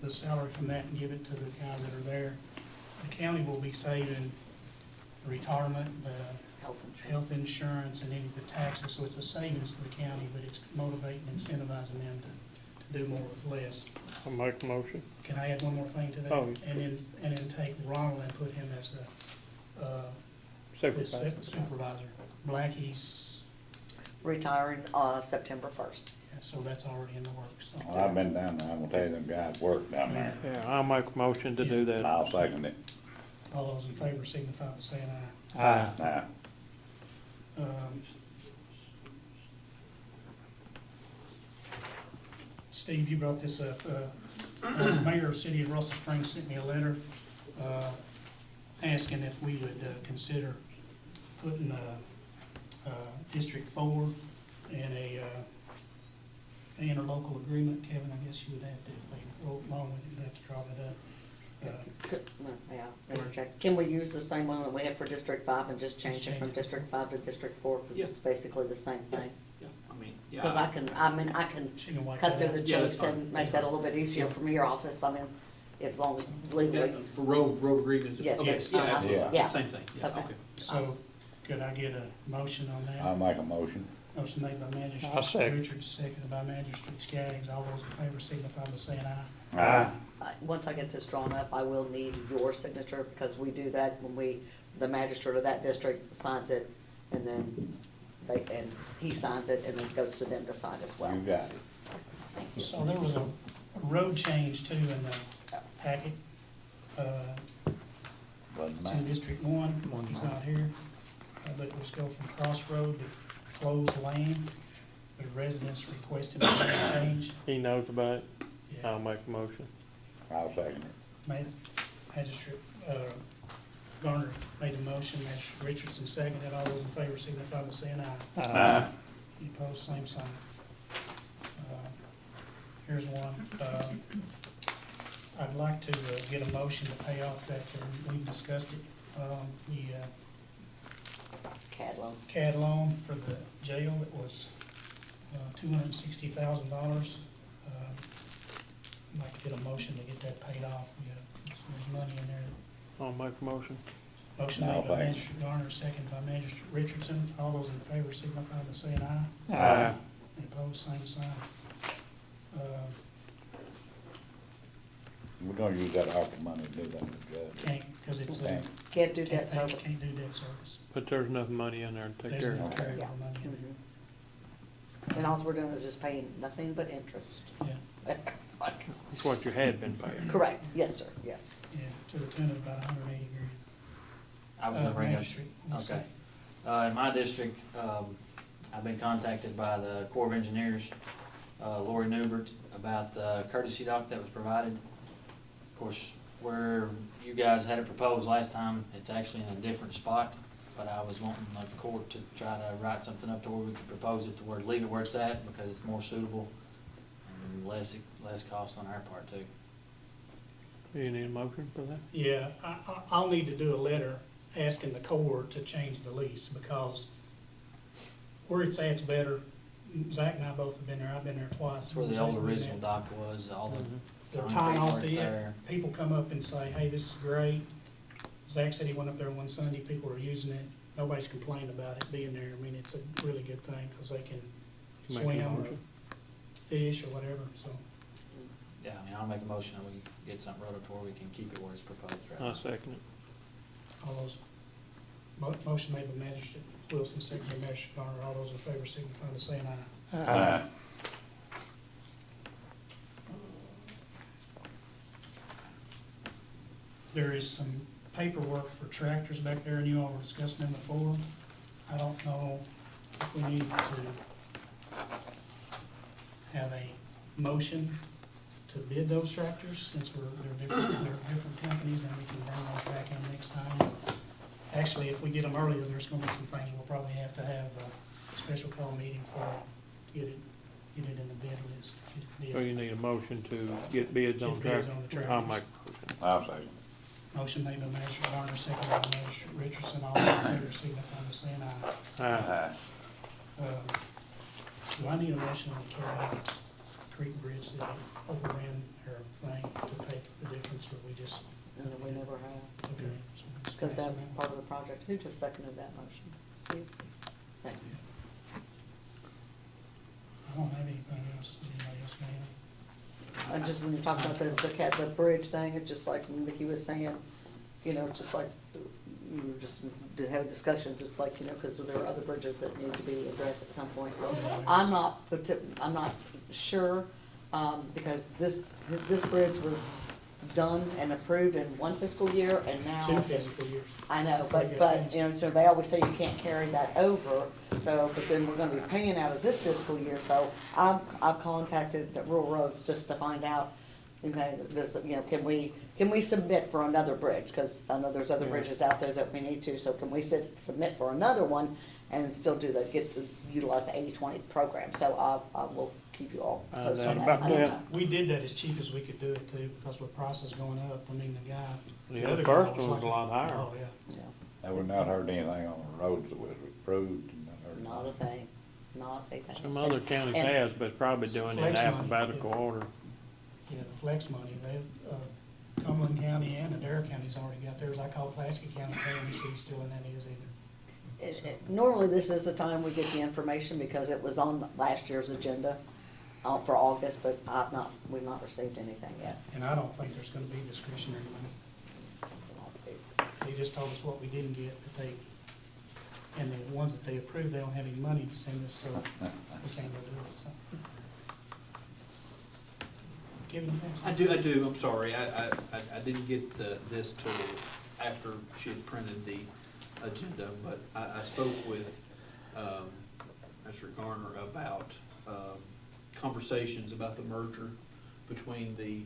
the salary from that and give it to the guys that are there. The county will be saving retirement, health insurance, and any of the taxes, so it's a savings to the county, but it's motivating and incentivizing them to do more with less. I'll make a motion. Can I add one more thing to that? Oh. And then take Ronald and put him as the supervisor. Blackie's, Retiring, September 1st. yeah, so that's already in the works. So. Well, I've been down there, I'm gonna tell you, them guys work down there. Yeah, I'll make a motion to do that. I'll second it. All those in favor signify by saying aye. Aye. Now, Steve, you brought this up. The mayor of the city of Russell Springs sent me a letter asking if we would consider putting District 4 in a interlocal agreement. Kevin, I guess you would have to, if they wrote wrong, we'd have to draw it up. Yeah, interject. Can we use the same one that we have for District 5 and just change it from District 5 to District 4? Because it's basically the same thing. Because I can She can wipe cut that through the out. chunks and make that a little bit easier from your office. I mean, as long as legally. For road agreements? Yes, Okay, it's, yeah, yeah. same thing, yeah, Okay. okay. So, Could I get a motion on that? I'll make a motion. Motion made by I'll Magistrate second. Richards, seconded by Magistrate Skaggs. All those in favor signify by saying aye. Aye. Once I get this drawn up, I will need your signature, because we do that when the magistrate of that district signs it, and then he signs it, and then it goes to them to sign as well. You got it. Thank you. So there was a road change too in the packet. Doesn't It's in matter. District 1, he's not here. But it was go from crossroad to closed lane. The residents requested a lane change. He knows about it. Yeah. I'll make a motion. I'll second it. Made, Magistrate, Garner made a motion, Magistrate Richardson seconded. All those in favor signify by saying aye. Aye. Any opposed, same sign. Here's one. I'd like to get a motion to pay off that, we've discussed it, the CAD loan. CAD loan for the jail. It was $260,000. I'd like to get a motion to get that paid off. There's money in there. I'll make a motion. Motion No, made by thanks. Magistrate Garner, seconded by Magistrate Richardson. All those in favor signify by saying aye. Aye. Any opposed, same sign. We're gonna use that ARPA money to do that, Judge. Can't, because it's Okay. Can't do debt service. Can't do debt service. But there's enough money in there to take There's care of enough it. carryover Yeah. money in Mhm. And all we're doing is just paying nothing but interest. there. Yeah, It's like, That's what you had been paying. correct, yes, sir, yes. yeah, to the tune of about 180 grand. I was gonna bring up, Magistrate, one okay. second. In my district, I've been contacted by the Corps of Engineers, Lori Newbert, about the courtesy dock that was provided. Of course, where you guys had it proposed last time, it's actually in a different spot, but I was wanting the court to try to write something up to where we could propose it to where, leave it where it's at, because it's more suitable and less cost on our part too. Do you need a motion for that? Yeah, I'll need to do a letter asking the Corps to change the lease, because where it's at's better. Zach and I both have been there. I've been there twice. That's where the old original dock was, all the They're concrete tying off works the there. end. People come up and say, hey, this is great. Zach said he went up there one Sunday, people are using it. Nobody's complained about it being there. I mean, it's a really good thing, because they can Make a swim or motion. fish or whatever, so. Yeah, I mean, I'll make a motion that we get something wrote up to where we can keep it where it's proposed, right? I'll second it. All those, motion made by Magistrate Wilson, seconded by Magistrate Garner. All those in favor signify by saying aye. Aye. There is some paperwork for tractors back there, and you all were discussing them before. I don't know if we need to have a motion to bid those tractors, since they're different companies, and we can bring those back in next time. Actually, if we get them earlier, there's gonna be some things we'll probably have to have a special call meeting for, to get it in the bid list. Get So bid. you need a motion to get bids on Get bids tractor? on the tractors. I'll make a motion. I'll second. Motion made by Magistrate Garner, seconded by Magistrate Richardson. All in favor signify by saying aye. Aye. Do I need a motion to carry out Creek Bridge that overran her thing to pay the difference, or we just, And we never have, okay? so we just because pass it that's on? part of the project. Who just seconded that motion? Steve? Thanks. I don't have anything else. Anybody else got anything? And just when you talk about the bridge thing, it's just like Vicki was saying, you know, just like, you were just having discussions, it's like, you know, because there are other bridges that need to be addressed at some point, so I'm not sure, because this bridge was done and approved in one fiscal year, and now. 2 fiscal years. I know, but, you know, so they always say you can't carry that over, so, but then we're gonna be paying out of this fiscal year, so I've contacted the Rural Roads just to find out, okay, there's, you know, can we submit for another bridge? Cause I know there's other bridges out there that we need to, so can we submit for another one and still get to utilize the 80-20 program, so I will keep you all posted on that. about I don't that. know. We did that as cheap as we could do it too, because with prices going up, I mean, the guy. Yeah, other the guy first was one was like, a lot higher. Oh, yeah. Yeah, Have we not heard anything on the roads that was approved? And not heard not a thing, not a thing. Some other counties And- has, but probably doing it in Flex money, alphabetical yeah. order. Yeah, the flex money, Cumberland County and Adair County's already got theirs. I called Pulaski County, they didn't see still in that is either. Normally, this is the time we get the information because it was on last year's agenda for August, but we've not received anything yet. And I don't think there's gonna be discretionary money. They just told us what we didn't get, but and the ones that they approved, they don't have any money to send us, so we can't go do it, so. Kevin, you have something? I do, I'm sorry, I didn't get this till after she had printed the agenda, but I spoke with, Mr. Garner about, conversations about the merger between the,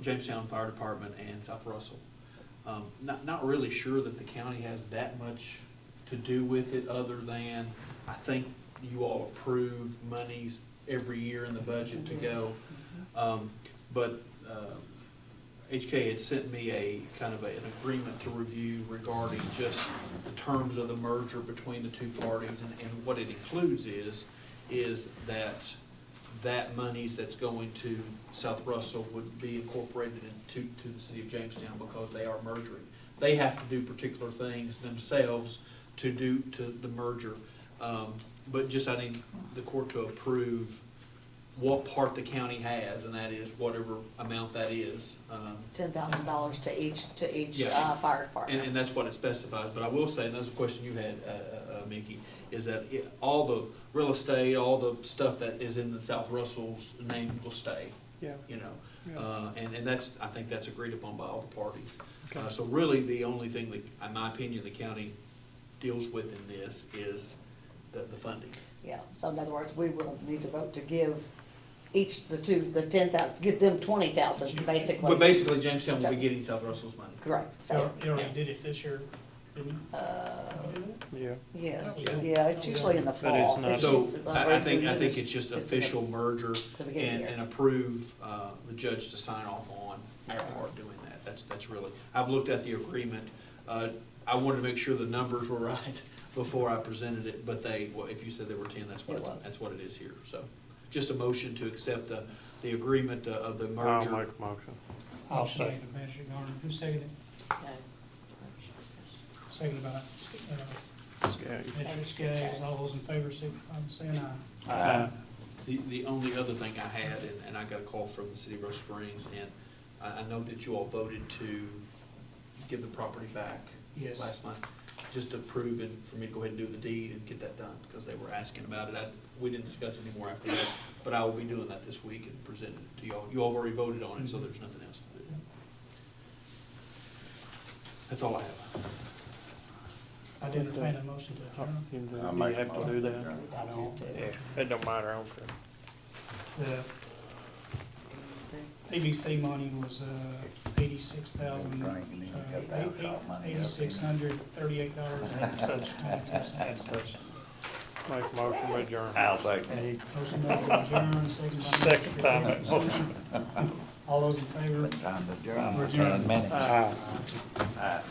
Jamestown Fire Department and South Russell. Not really sure that the county has that much to do with it, other than I think you all approve monies every year in the budget to go. But HK had sent me a kind of an agreement to review regarding just the terms of the merger between the two parties, and what it includes is that monies that's going to South Russell would be incorporated into the city of Jamestown because they are mergering. They have to do particular things themselves to the merger, but just I need the court to approve what part the county has, and that is whatever amount that is. It's $10,000 to each Yeah. fire department. And that's what it specifies, but I will say, and that's a question you had, Mickey, is that all the real estate, all the stuff that is in the South Russell's name will stay. Yeah. You know, Yeah. and that's, I think that's agreed upon by all the parties. Okay. So really, the only thing that, in my opinion, the county deals with in this is the funding. Yeah, so in other words, we will need to vote to give each, the 10,000, give them 20,000, basically. But basically, Jamestown will be getting South Russell's money. Correct, so, You already did it this year, didn't you? Yeah. yes, Yeah. yeah, it's usually in the But it's fall. not- So usually- I think it's just it's official merger the beginning of the and year. approve the judge to sign off on our part doing that. That's really, I've looked at the agreement. I wanted to make sure the numbers were right before I presented it, but if you said there were 10, that's what it is here. So just a motion to accept the agreement of the I'll merger. make a motion. I'll Motion made second. by Commissioner Garner. Who seconded it? Seconded by Commissioner Skaggs. All those in favor, signify by saying aye. The only other thing I had, and I got a call from the city of Rose Springs, and I know that you all voted to give the property back Yes. last month. Just to approve and for me to go ahead and do the deed and get that done, because they were asking about it. We didn't discuss it anymore after that, but I will be doing that this week and presenting it to y'all. You all have already voted on it, so there's nothing else to do. That's all I have. I did entertain a motion to adjourn. You have to do that? I don't. Yeah, it don't matter, I don't care. The PVC money was $86,638.22. Make a motion, we adjourn. I'll second. Motion made to adjourn, second by Second Mr. time that Simpson. All those in favor? Time to adjourn. We're adjourned. 10 minutes. Aye. Aye.